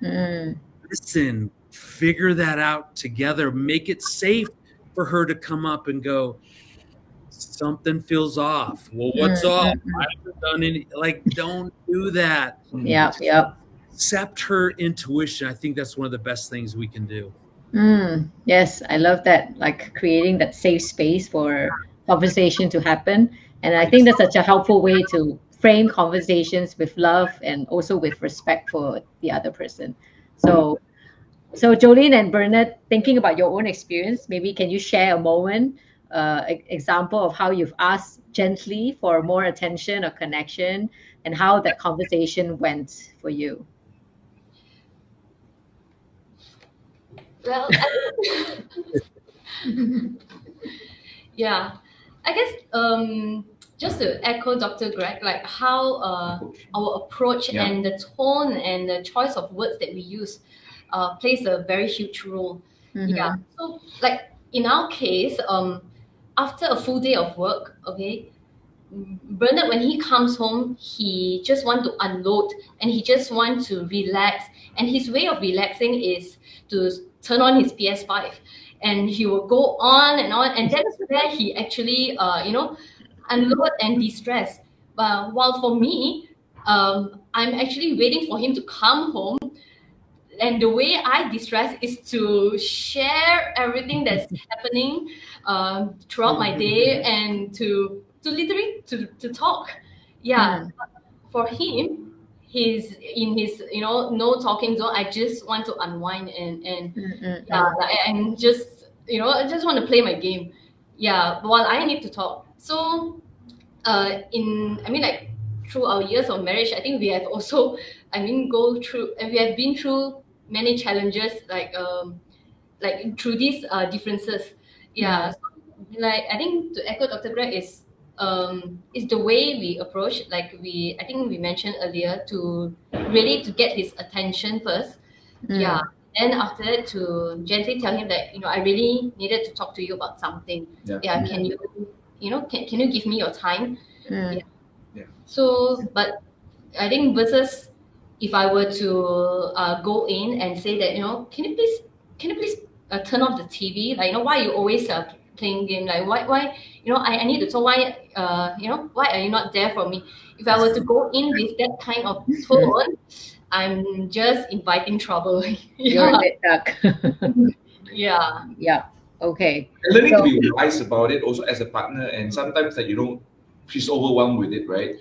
in, listen, figure that out together, make it safe for her to come up and go, something feels off. Well, what's off? I haven't done any, don't do that. Accept her intuition. I think that's one of the best things we can do.
Yes, I love that, like creating that safe space for conversation to happen. And I think that's such a helpful way to frame conversations with love and also with respect for the other person. So Jolene and Bernard, thinking about your own experience, maybe can you share a moment, example of how you've asked gently for more attention or connection, and how that conversation went for you?
Well, yeah, I guess just to echo Dr. Greg, like how our approach and the tone and the choice of words that we use plays a very huge role. Yeah, so like in our case, after a full day of work, okay, Bernard, when he comes home, he just want to unload and he just want to relax. And his way of relaxing is to turn on his PS5, and he will go on, and that's where he actually, unload and de-stress. While for me, I'm actually waiting for him to come home. And the way I de-stress is to share everything that's happening throughout my day, and to literally to talk. Yeah. For him, he's in his no talking zone. I just want to unwind and just I just want to play my game. Yeah, while I need to talk. So through our years of marriage, I think we have also we have been through many challenges, like through these differences. Yeah. So, I think to echo Dr. Greg is the way we approach. I think we mentioned earlier, to really to get his attention first. Yeah. And after that, to gently tell him that I really needed to talk to you about something. Yeah. Can you can you give me your time? Yeah. So, but I think versus if I were to go in and say that can you please turn off the TV? Why you always playing game. Like why, I need to. So why, why are you not there for me? If I were to go in with that kind of tone, I'm just inviting trouble.
You're a
Yeah,
bit stuck.
yeah,
Yeah. Okay.
And learning to
So,
be wise about it also as a partner, and sometimes that you don't, she's overwhelmed with it, right?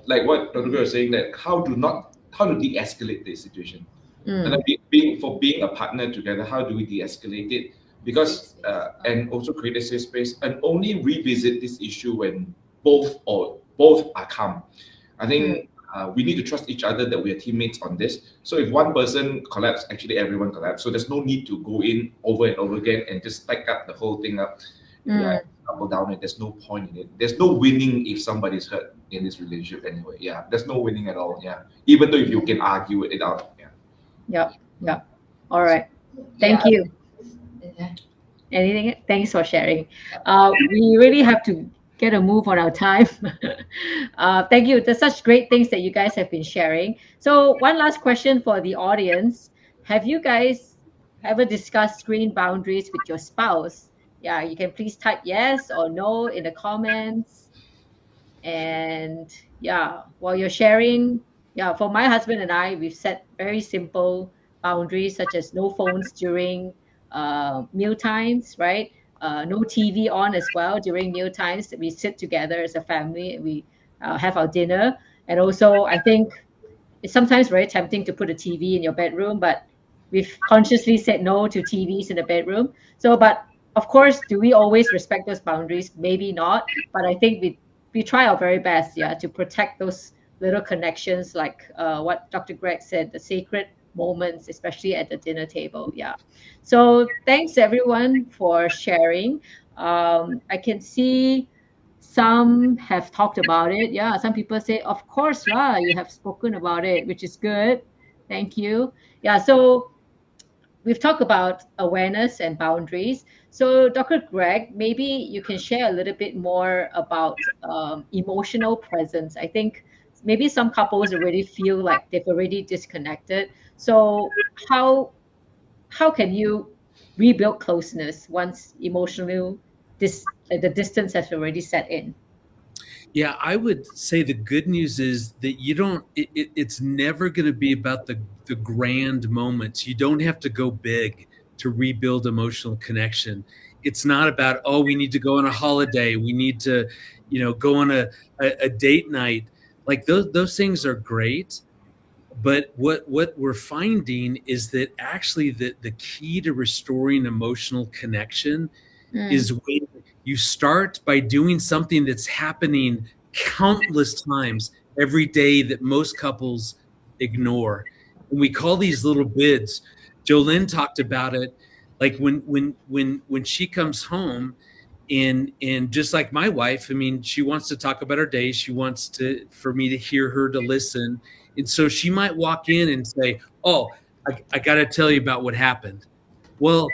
Like what Dr. Guru was saying, that how to de-escalate the situation. And then being a partner together, how do we de-escalate it? Because and also create a safe space, and only revisit this issue when both are calm. I think we need to trust each other that we are teammates on this. So if one person collapses, actually everyone collapses. So there's no need to go in over and over again and just stack up the whole thing up. Yeah, double down it. There's no point in it. There's no winning if somebody's hurt in this relationship anyway. Yeah, there's no winning at all. Yeah, even though if you can argue it out. Yeah.
yeah. All right. Thank
Yeah.
you. Anything? Thanks for sharing. We really have to get a move on our time. Thank you. There's such great things that you guys have been sharing. So one last question for the audience. Have you guys ever discussed screen boundaries with your spouse? Yeah, you can please type yes or no in the comments. And yeah, while you're sharing, yeah, for my husband and I, we've set very simple boundaries such as no phones during meal times, right? No TV on as well during meal times. We sit together as a family and we have our dinner. And also, I think it's sometimes very tempting to put a TV in your bedroom, but we've consciously said no to TVs in the bedroom. So, but of course, do we always respect those boundaries? Maybe not, but I think we try our very best, yeah, to protect those little connections, like what Dr. Greg said, the sacred moments, especially at the dinner table. Yeah. So thanks everyone for sharing. I can see some have talked about it. Yeah, some people say, of course, lah, you have spoken about it, which is good. Thank you. Yeah, so we've talked about awareness and boundaries. So, Dr. Greg, maybe you can share a little bit more about emotional presence. I think maybe some couples already feel like they've already disconnected. So, how can you rebuild closeness once emotional the distance has already set in?
Yeah, I would say the good news is that you don't. It's never going to be about the grand moments. You don't have to go big to rebuild emotional connection. It's not about, oh, we need to go on a holiday. We need to, go on a date night. Like those things are great. But what we're finding is that actually the key to restoring emotional connection is when you start by doing something that's happening countless times every day that most couples ignore. And we call these little bids. Jolynn talked about it, like when she comes home, and just like my wife, I mean, she wants to talk about her day. She wants for me to hear her, to listen. And so she might walk in and say, oh, I got to tell you about what happened. Well,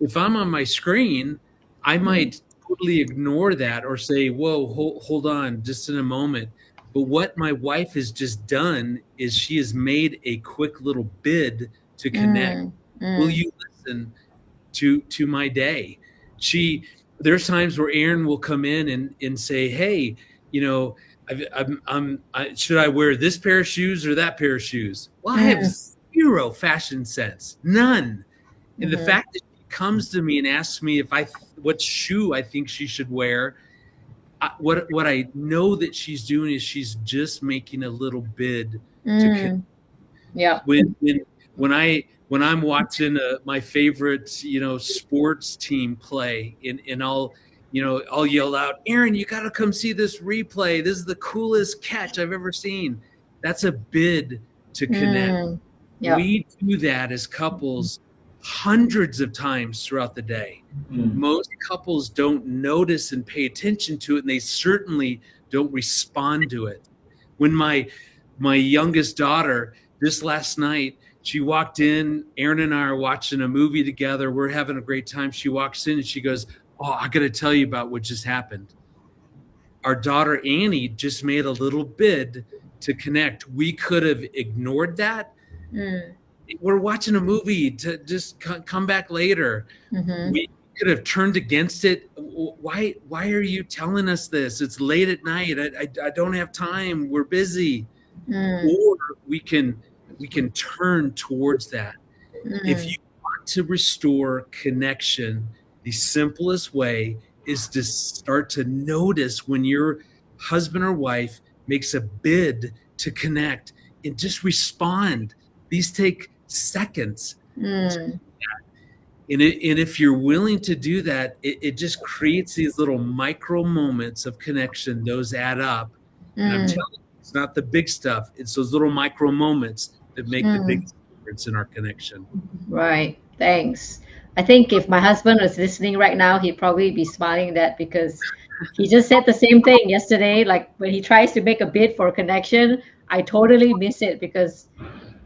if I'm on my screen, I might totally ignore that or say, whoa, hold on just in a moment. But what my wife has just done is she has made a quick little bid to connect. Will you listen to my day? There's times where Aaron will come in and say, hey, should I wear this pair of shoes or that pair of shoes? Well, I have zero fashion sense, none. And the fact that she comes to me and asks me what shoe I think she should wear, what I know that she's doing is she's just making a little bid to connect.
Yeah.
When I'm watching my favorite sports team play, and I'll yell out, Aaron, you got to come see this replay. This is the coolest catch I've ever seen. That's a bid to connect.
Yeah.
We do that as couples hundreds of times throughout the day. Most couples don't notice and pay attention to it, and they certainly don't respond to it. When my youngest daughter, this last night, she walked in, Aaron and I are watching a movie together. We're having a great time. She walks in and she goes, oh, I got to tell you about what just happened. Our daughter, Annie, just made a little bid to connect. We could have ignored that. We're watching a movie, to just come back later. could have turned against it. Why are you telling us this? It's late at night. I don't have time. We're busy. Or we can turn towards that. If you want to restore connection, the simplest way is to start to notice when your husband or wife makes a bid to connect and just respond. These take seconds. And if you're willing to do that, it just creates these little micro moments of connection. Those add up. And I'm telling you, it's not the big stuff. It's those little micro moments that make the biggest difference in our connection.
Right. Thanks. I think if my husband was listening right now, he'd probably be smiling at that, because he just said the same thing yesterday. Like when he tries to make a bid for a connection, I totally miss it, because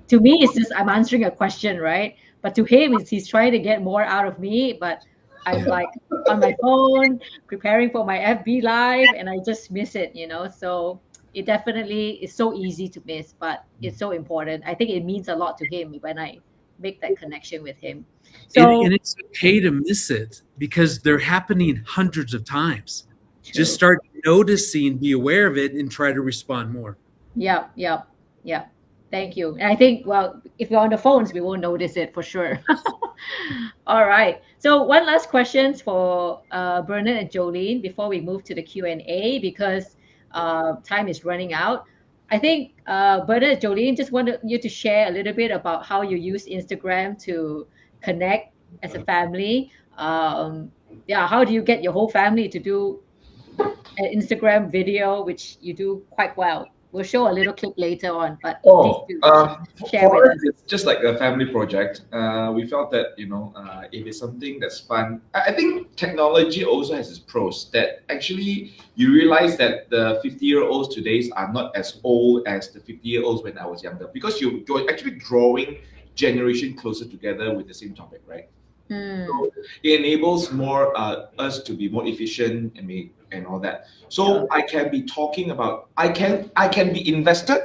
to me, it's just I'm answering a question, right? But to him, he's trying to get more out of me. But I'm like on my phone, preparing for my FB Live, and I just miss it, So it definitely is so easy to miss, but it's so important. I think it means a lot to him when I make that connection with him. So,
and it's okay to miss it, because they're happening hundreds of times.
True.
Just start noticing, be aware of it, and try to respond more.
Yeah. Thank you. And I think, well, if you're on the phones, we won't notice it for sure. All right. So one last question for Bernard and Jolene before we move to the Q&A, because time is running out. I think Bernard and Jolene just wanted you to share a little bit about how you use Instagram to connect as a family. How do you get your whole family to do an Instagram video, which you do quite well? We'll show a little clip later on, but share
for
with
us,
us.
it's just like a family project. We felt that if it's something that's fun, I think technology also has its pros. That actually you realize that the 50-year-olds today are not as old as the 50-year-olds when I was younger, because you're actually drawing generation closer together with the same topic, right? So it enables more us to be more efficient and all that. So I can be talking about, I can be invested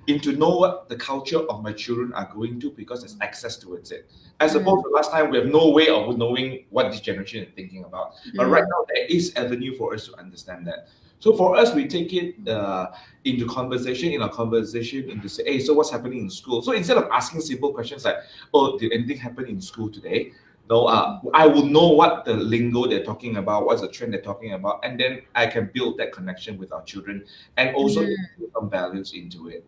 into know what the culture of my children are going to, because there's access towards it. As opposed to last time, we have no way of knowing what this generation is thinking about. But right now, there is avenue for us to understand that. So for us, we take it into conversation, into say, hey, so what's happening in school? So instead of asking simple questions like, oh, did anything happen in school today? No, I will know what the lingo they're talking about, what's the trend they're talking about, and then I can build that connection with our children and also put some values into it,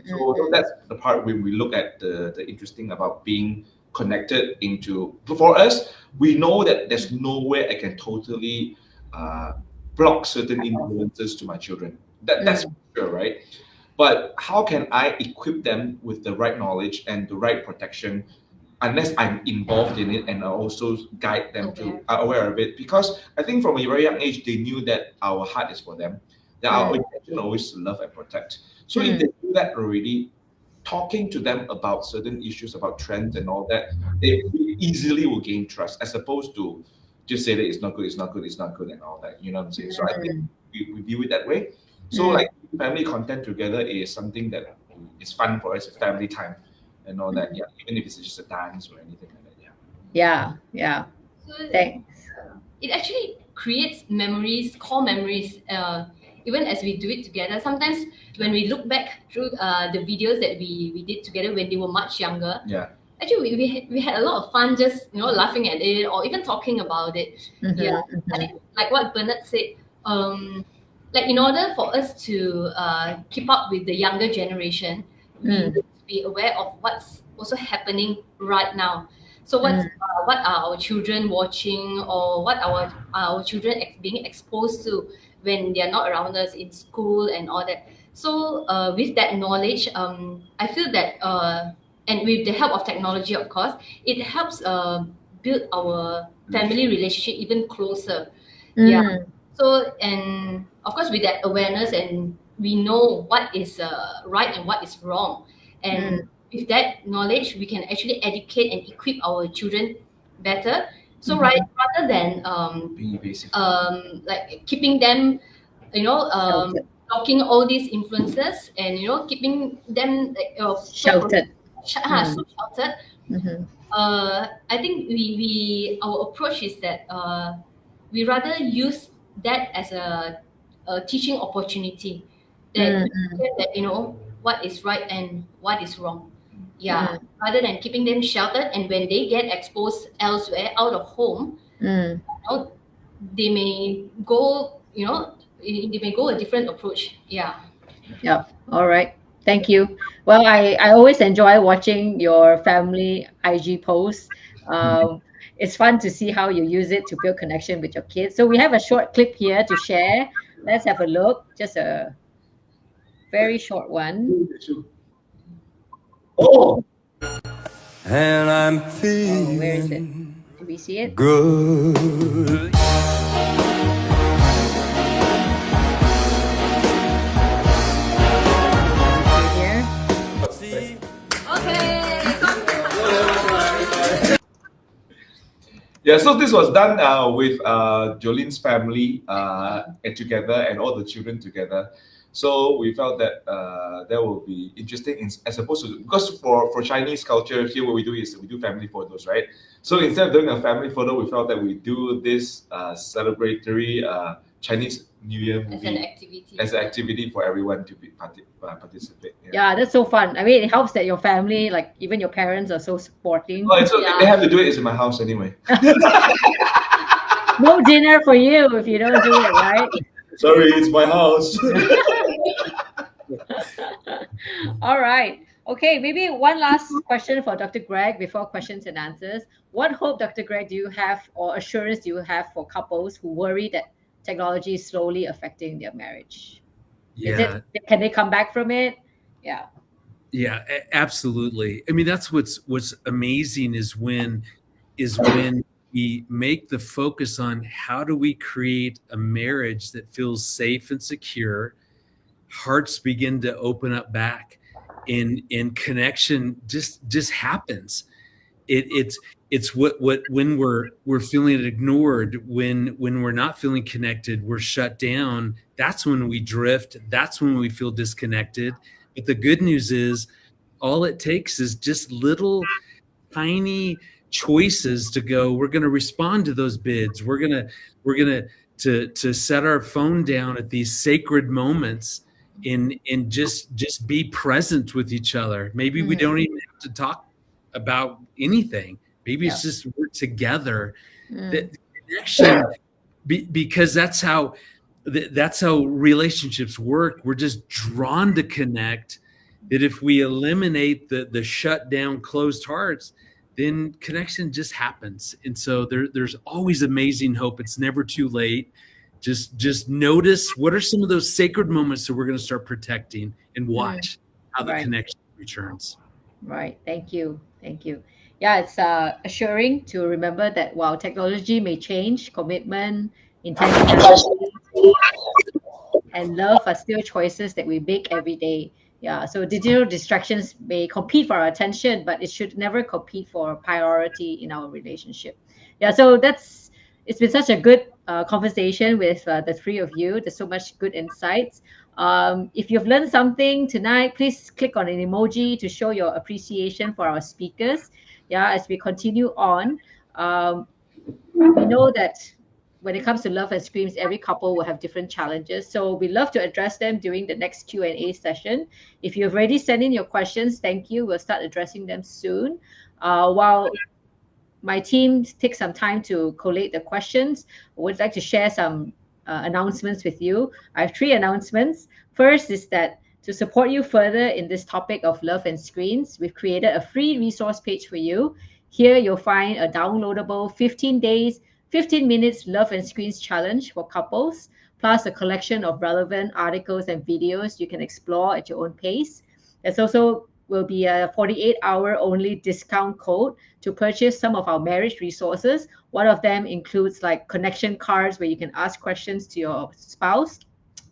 So that's the part when we look at the interesting about being connected into. For us, we know that there's no way I can totally block certain influences to my children. That's for sure, right? But how can I equip them with the right knowledge and the right protection, unless I'm involved in it and I also guide them to aware of it? Because I think from a very young age, they knew that our heart is for them, that our intention always to love and protect. So if they do that already, talking to them about certain issues, about trends and all that, they easily will gain trust, as opposed to just say that it's not good and all that, you know what I'm saying? So I think we view it that way. So like family content together is something that is fun for us, family time and all that, even if it's just a dance or anything like that.
Yeah.
So
Thanks.
it actually creates memories, core memories, even as we do it together. Sometimes when we look back through the videos that we did together when they were much younger, actually we had a lot of fun just laughing at it or even talking about it. I think like what Bernard said, like in order for us to keep up with the younger generation, we need to be aware of what's also happening right now. So what are our children watching, or what our children being exposed to when they are not around us in school and all that. So with that knowledge, I feel that and with the help of technology, of course, it helps build our family relationship even closer. So, and of course, with that awareness, and we know what is right and what is wrong, and with that knowledge, we can actually educate and equip our children better. So rather than
being evasive,
like keeping them, blocking all these influences, and keeping them
sheltered.
so sheltered. I think our approach is that we rather use that as a teaching opportunity that
Mm,
we teach them that what is right and what is wrong. Yeah,
mm,
rather than keeping them sheltered, and when they get exposed elsewhere out of home,
mm.
know, they may go, they may go a different approach. Yeah.
Yeah. All right. Thank you. Well, I always enjoy watching your family IG posts. It's fun to see how you use it to build connection with your kids. So we have a short clip here to share. Let's have a look. Just a very short one.
Oh,
And I'm
Oh, where is it?
feeling
Do we see it?
good.
Here.
yeah. So this was done with Jolene's family and together, and all the children together. So we felt that that will be interesting, as opposed to, because for Chinese culture here, what we do is we do family photos, right? So instead of doing a family photo, we felt that we do this celebratory Chinese New Year
As an
movie
activity.
as an activity for everyone to participate.
Yeah, that's so fun. I mean, it helps that your family, like even your parents, are so supporting.
Oh, it's okay.
Yeah.
They have to do it. It's in my house anyway.
No dinner for you if you don't do it, right?
Sorry, it's my house.
All right. Okay, maybe one last question for Dr. Greg before questions and answers. What hope, Dr. Greg, do you have, or assurance do you have for couples who worry that technology is slowly affecting their marriage?
Yeah.
Can they come back from it? Yeah.
Yeah, absolutely. I mean, that's what's amazing is when we make the focus on how do we create a marriage that feels safe and secure, hearts begin to open up back, in connection just happens. It's what when we're feeling ignored, when we're not feeling connected, we're shut down. That's when we drift. That's when we feel disconnected. But the good news is, all it takes is just little tiny choices to go. We're going to respond to those bids. We're going to set our phone down at these sacred moments and just be present with each other. Maybe we don't even have to talk about anything. Maybe it's just we're together. The connection, because that's how relationships work. We're just drawn to connect. That if we eliminate the shut down, closed hearts, then connection just happens. And so there's always amazing hope. It's never too late. Just notice what are some of those sacred moments that we're going to start protecting, and watch how the connection returns.
Right. Thank you. Thank you. Yeah, it's assuring to remember that while technology may change, commitment, intentionality, and love are still choices that we make every day. Yeah, so digital distractions may compete for our attention, but it should never compete for priority in our relationship. Yeah, so it's been such a good conversation with the three of you. There's so much good insights. If you've learned something tonight, please click on an emoji to show your appreciation for our speakers. Yeah, as we continue on, we know that when it comes to love and screams, every couple will have different challenges. So we love to address them during the next Q&A session. If you've already sent in your questions, thank you. We'll start addressing them soon. While my team takes some time to collate the questions, I would like to share some announcements with you. I have 3 announcements. First is that to support you further in this topic of love and screens, we've created a free resource page for you. Here you'll find a downloadable 15 days, 15 minutes love and screens challenge for couples, plus a collection of relevant articles and videos you can explore at your own pace. There's also will be a 48-hour only discount code to purchase some of our marriage resources. One of them includes like connection cards where you can ask questions to your spouse.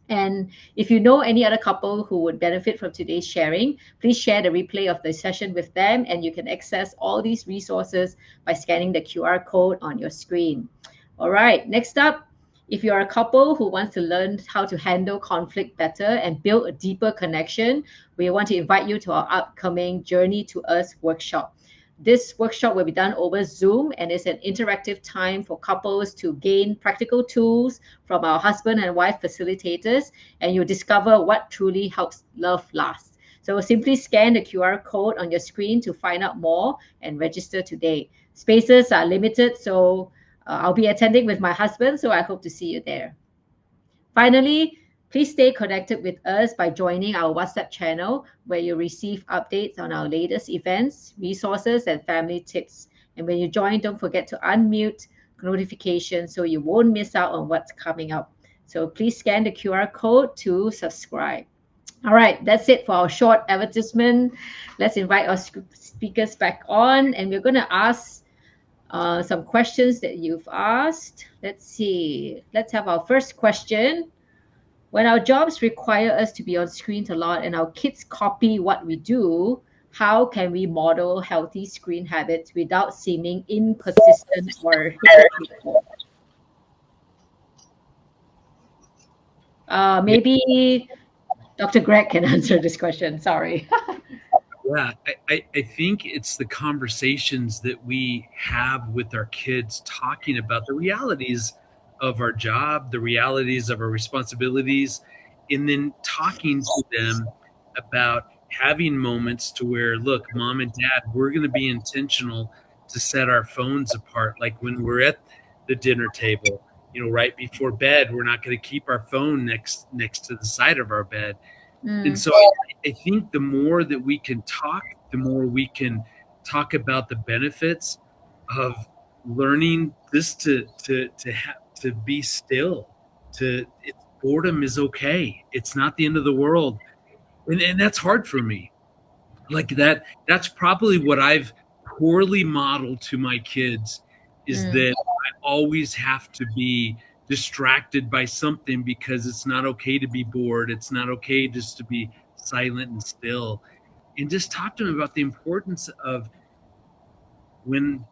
And if you know any other couple who would benefit from today's sharing, please share the replay of the session with them, and you can access all these resources by scanning the QR code on your screen. All right, next up, if you're a couple who wants to learn how to handle conflict better and build a deeper connection, we want to invite you to our upcoming Journey to Us workshop. This workshop will be done over Zoom, and it's an interactive time for couples to gain practical tools from our husband and wife facilitators, and you'll discover what truly helps love last. So simply scan the QR code on your screen to find out more and register today. Spaces are limited, so I'll be attending with my husband, so I hope to see you there. Finally, please stay connected with us by joining our WhatsApp channel, where you receive updates on our latest events, resources, and family tips. And when you join, don't forget to unmute notifications so you won't miss out on what's coming up. So please scan the QR code to subscribe. All right, that's it for our short advertisement. Let's invite our speakers back on, and we're going to ask some questions that you've asked. Let's see. Let's have our first question. When our jobs require us to be on screens a lot and our kids copy what we do, how can we model healthy screen habits without seeming inconsistent or hypocritical? Maybe Dr. Greg can answer this question. Sorry.
Yeah, I think it's the conversations that we have with our kids, talking about the realities of our job, the realities of our responsibilities, and then talking to them about having moments to where, look, mom and dad, we're going to be intentional to set our phones apart. Like when we're at the dinner table, right before bed, we're not going to keep our phone next to the side of our bed. And so I think the more that we can talk, the more we can talk about the benefits of learning this to be still. Boredom is okay. It's not the end of the world. And that's hard for me. Like that's probably what I've poorly modeled to my kids, is that I always have to be distracted by something, because it's not okay to be bored. It's not okay just to be silent and still. And just talk to them about the importance of when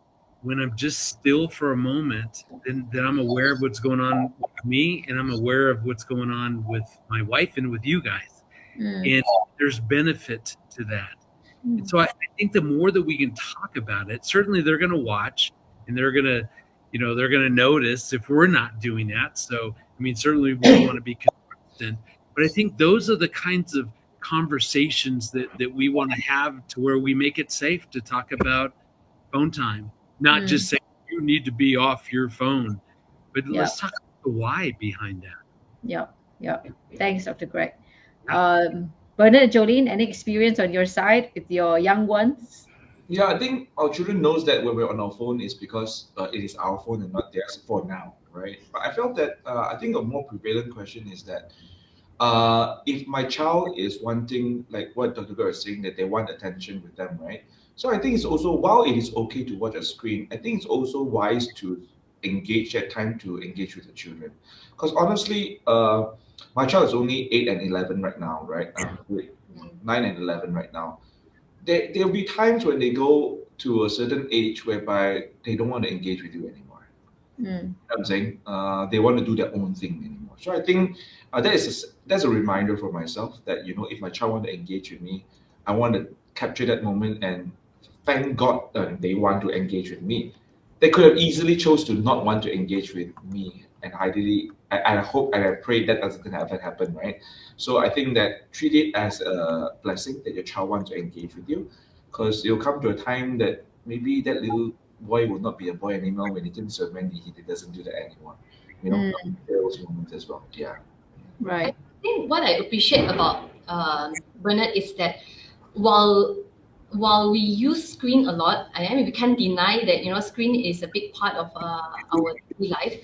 I'm just still for a moment, then I'm aware of what's going on with me, and I'm aware of what's going on with my wife and with you guys. And there's benefit to that. And so I think the more that we can talk about it, certainly they're going to watch, and they're going to notice if we're not doing that. So, certainly we want to be consistent, but I think those are the kinds of conversations that we want to have, to where we make it safe to talk about phone time, not just saying you need to be off your phone, but let's talk about the why behind that.
Yeah. Thanks, Dr. Greg. Bernard, Jolene, any experience on your side with your young ones?
Yeah, I think our children knows that when we're on our phone is because it is our phone and not theirs for now, right? But I felt that I think a more prevalent question is that if my child is wanting, like what Dr. Greg was saying, that they want attention with them, right? So I think it's also, while it is okay to watch a screen, I think it's also wise to engage that time to engage with the children. Because honestly, my child is only 8 and 11 right now, right? 9 and 11 right now. There'll be times when they go to a certain age whereby they don't want to engage with you anymore. You know what I'm saying? They want to do their own thing anymore. So I think that's a reminder for myself that, if my child wants to engage with me, I want to capture that moment, and thank God they want to engage with me. They could have easily chose to not want to engage with me, and ideally, I hope and I pray that doesn't ever happen, right? So I think that treat it as a blessing that your child wants to engage with you, because it'll come to a time that maybe that little boy will not be a boy anymore when he turns to a man. He doesn't do that anymore. Those moments as well. Yeah.
Right.
I think what I appreciate about Bernard is that while we use screen a lot, we can't deny that screen is a big part of our daily life.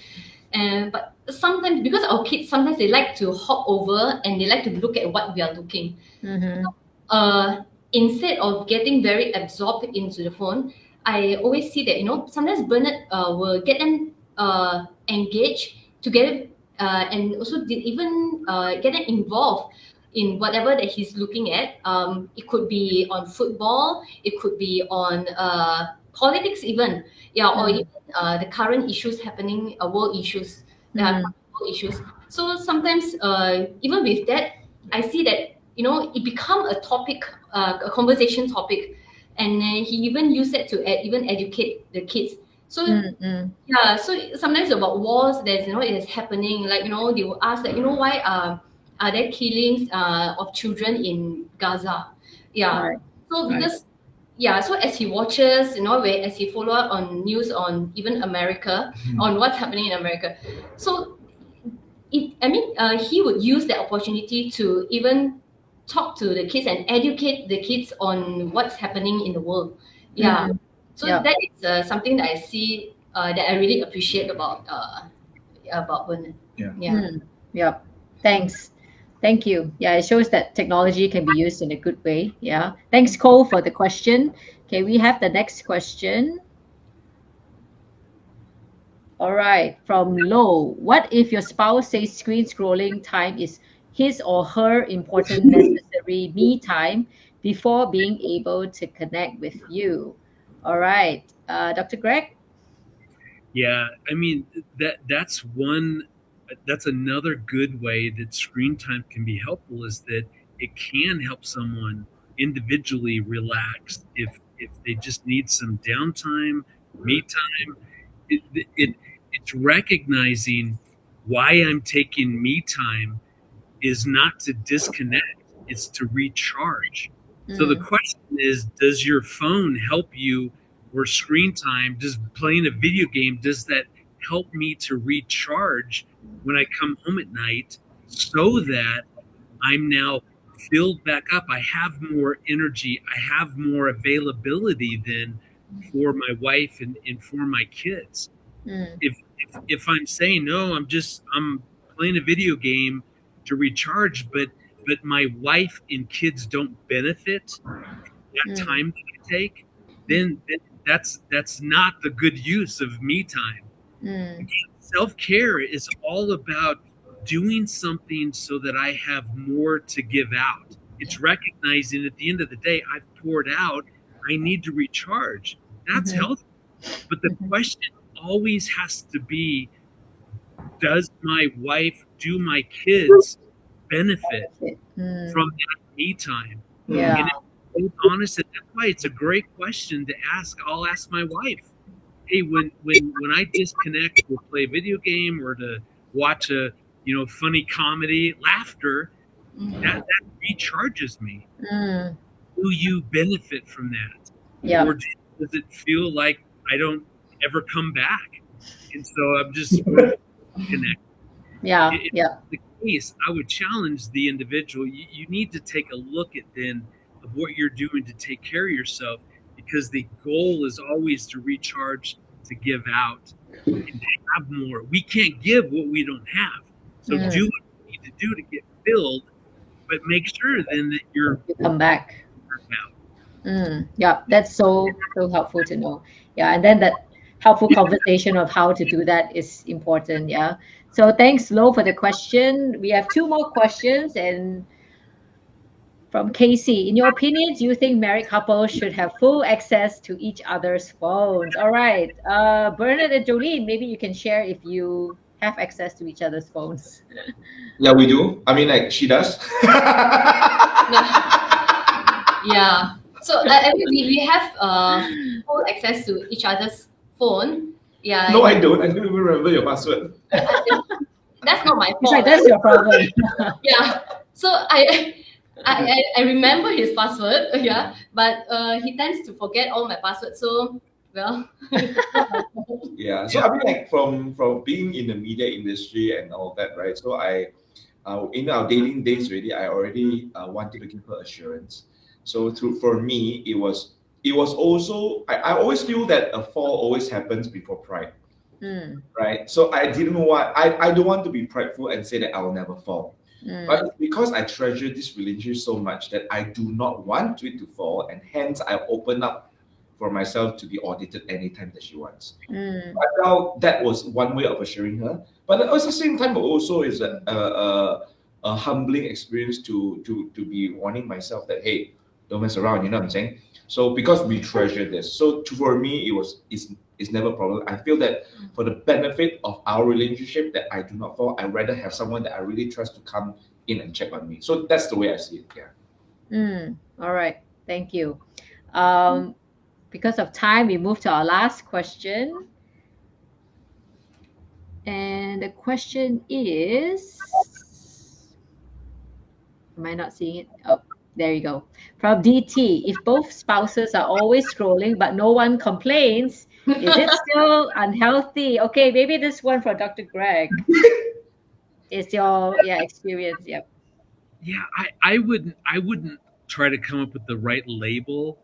But sometimes, because our kids sometimes they like to hop over and they like to look at what we are looking. So, instead of getting very absorbed into the phone, I always see that sometimes Bernard will get them engaged together, and also even get them involved in whatever that he's looking at. It could be on football, it could be on politics even, or even the current issues happening, world issues, So sometimes even with that, I see that it become a topic, a conversation topic, and he even used it to even educate the kids. So
Mm.
yeah, so sometimes about wars, there's it is happening. Like they will ask that why are there killings of children in Gaza? Yeah,
Right.
so
Right.
because so as he watches, as he follow up on news on even America, on what's happening in America, so he would use that opportunity to even talk to the kids and educate the kids on what's happening in the world. Yeah. So
Yeah.
that is something that I see that I really appreciate about Bernard.
Yeah.
Yeah. Thanks. Thank you. Yeah, it shows that technology can be used in a good way. Yeah. Thanks, Cole, for the question. Okay, we have the next question. All right, from Lo. What if your spouse says screen scrolling time is his or her important, necessary me time before being able to connect with you? All right, Dr. Greg?
Yeah, I mean that's another good way that screen time can be helpful, is that it can help someone individually relax if they just need some downtime, me time. It's recognizing why I'm taking me time is not to disconnect, it's to recharge. So the question is, does your phone help you, or screen time, does playing a video game, does that help me to recharge when I come home at night, so that I'm now filled back up? I have more energy, I have more availability then for my wife and for my kids. If I'm saying no, I'm playing a video game to recharge, but my wife and kids don't benefit that time that I take, then that's not the good use of me time. Self-care is all about doing something so that I have more to give out. It's recognizing at the end of the day, I've poured out, I need to recharge. That's healthy. But the question always has to be, does my wife, do my kids benefit from that me time?
Yeah.
And if I'm honest, that's why it's a great question to ask. I'll ask my wife, hey, when I disconnect to play a video game or to watch a funny comedy, laughter, that recharges me. Do you benefit from that?
Yeah.
Or does it feel like I don't ever come back? And so I'm just connect.
Yeah.
If
Yeah.
that's the case, I would challenge the individual. You need to take a look at then of what you're doing to take care of yourself, because the goal is always to recharge, to give out, and to have more. We can't give what we don't have. So do what you need to do to get filled, but make sure then that you're
You come back.
out.
Yeah, that's so helpful to know. Yeah, and then that helpful conversation of how to do that is important. Yeah. So thanks, Lo, for the question. We have two more questions, and from Casey. In your opinion, do you think married couples should have full access to each other's phones? All right, Bernard and Jolene, maybe you can share if you have access to each other's phones.
Yeah, we do. I mean, like, she does.
Yeah. So I mean, we have full access to each other's phone. Yeah.
No, I don't. I don't even remember your password.
That's not my
It's
fault.
like, that's your problem.
Yeah. So I remember his password. Yeah, but he tends to forget all my passwords. So well.
Yeah. So I mean, like, from being in the media industry and all that, right? So in our dating days, I already wanted to give her assurance. So for me, it was also, I always feel that a fall always happens before pride, right? So I don't want to be prideful and say that I will never fall. But because I treasure this relationship so much that I do not want it to fall, and hence I open up for myself to be audited anytime that she wants. I felt that was one way of assuring her, but at the same time also is a humbling experience to be warning myself that, hey, don't mess around, you know what I'm saying? So because we treasure this, so for me it's never a problem. I feel that for the benefit of our relationship, that I do not fall, I'd rather have someone that I really trust to come in and check on me. So that's the way I see it. Yeah.
All right. Thank you. Because of time, we move to our last question. And the question is, am I not seeing it? Oh, there you go. From DT, if both spouses are always scrolling but no one complains, is it still unhealthy? Okay, maybe this one for Dr. Greg. It's your experience. Yep.
Yeah, I wouldn't try to come up with the right label.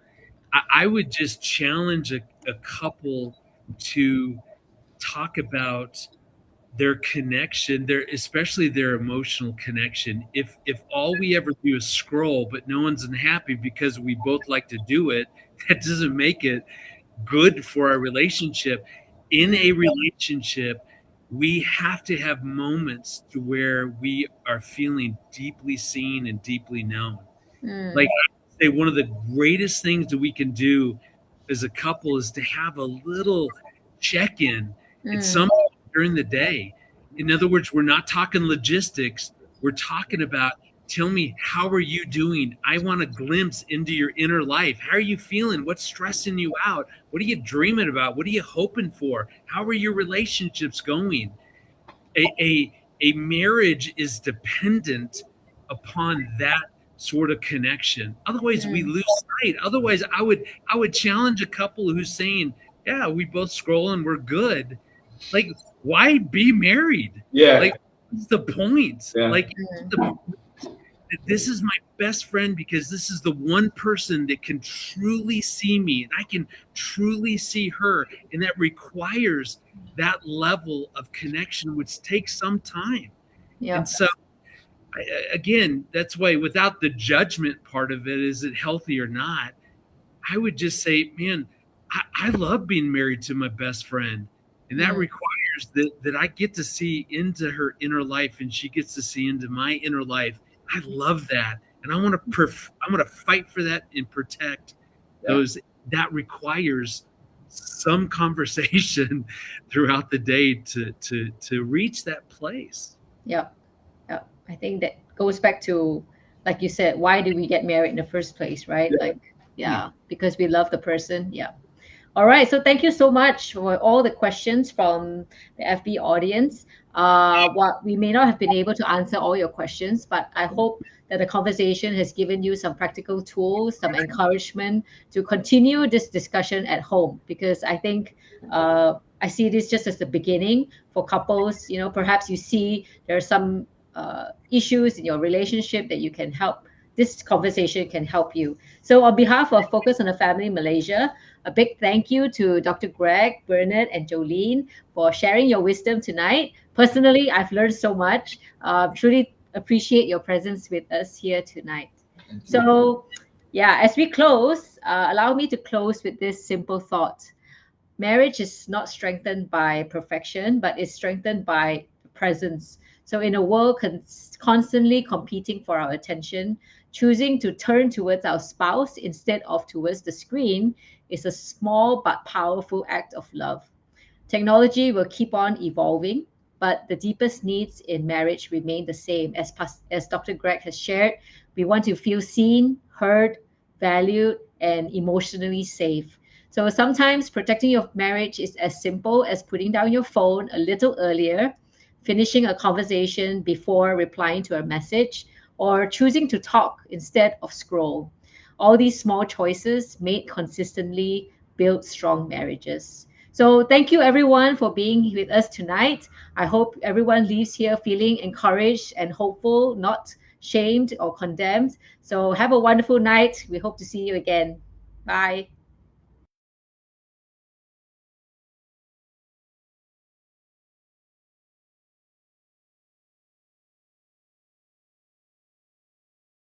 I would just challenge a couple to talk about their connection, especially their emotional connection. If all we ever do is scroll, but no one's unhappy because we both like to do it, that doesn't make it good for our relationship. In a relationship, we have to have moments to where we are feeling deeply seen and deeply known. Like I would say, one of the greatest things that we can do as a couple is to have a little check-in at some point during the day. In other words, we're not talking logistics. We're talking about, tell me, how are you doing? I want a glimpse into your inner life. How are you feeling? What's stressing you out? What are you dreaming about? What are you hoping for? How are your relationships going? A marriage is dependent upon that sort of connection. Otherwise, we lose sight. Otherwise, I would challenge a couple who's saying, yeah, we both scroll and we're good. Like, why be married?
Yeah.
Like, what's the point?
Yeah.
Like, this is my best friend because this is the one person that can truly see me and I can truly see her. And that requires that level of connection, which takes some time.
Yeah.
And so, again, that's why without the judgment part of it, is it healthy or not? I would just say, man, I love being married to my best friend. And that requires that I get to see into her inner life and she gets to see into my inner life. I love that. And I want to fight for that and protect those. That requires some conversation throughout the day to reach that place.
Yeah. Yeah. I think that goes back to, like you said, why did we get married in the first place, right? Because we love the person. Yeah. All right. So thank you so much for all the questions from the FB audience. What we may not have been able to answer all your questions, but I hope that the conversation has given you some practical tools, some encouragement to continue this discussion at home, because I think I see this just as the beginning for couples. You know, perhaps you see there are some issues in your relationship that you can help. This conversation can help you. So on behalf of Focus on the Family Malaysia, a big thank you to Dr. Greg, Bernard, and Jolene for sharing your wisdom tonight. Personally, I've learned so much. Truly appreciate your presence with us here tonight. So, as we close, allow me to close with this simple thought. Marriage is not strengthened by perfection, but is strengthened by presence. So in a world constantly competing for our attention, choosing to turn towards our spouse instead of towards the screen is a small but powerful act of love. Technology will keep on evolving, but the deepest needs in marriage remain the same. As Dr. Greg has shared, we want to feel seen, heard, valued, and emotionally safe. So sometimes protecting your marriage is as simple as putting down your phone a little earlier, finishing a conversation before replying to a message, or choosing to talk instead of scroll. All these small choices made consistently build strong marriages. So thank you everyone for being with us tonight. I hope everyone leaves here feeling encouraged and hopeful, not shamed or condemned. So have a wonderful night. We hope to see you again. Bye.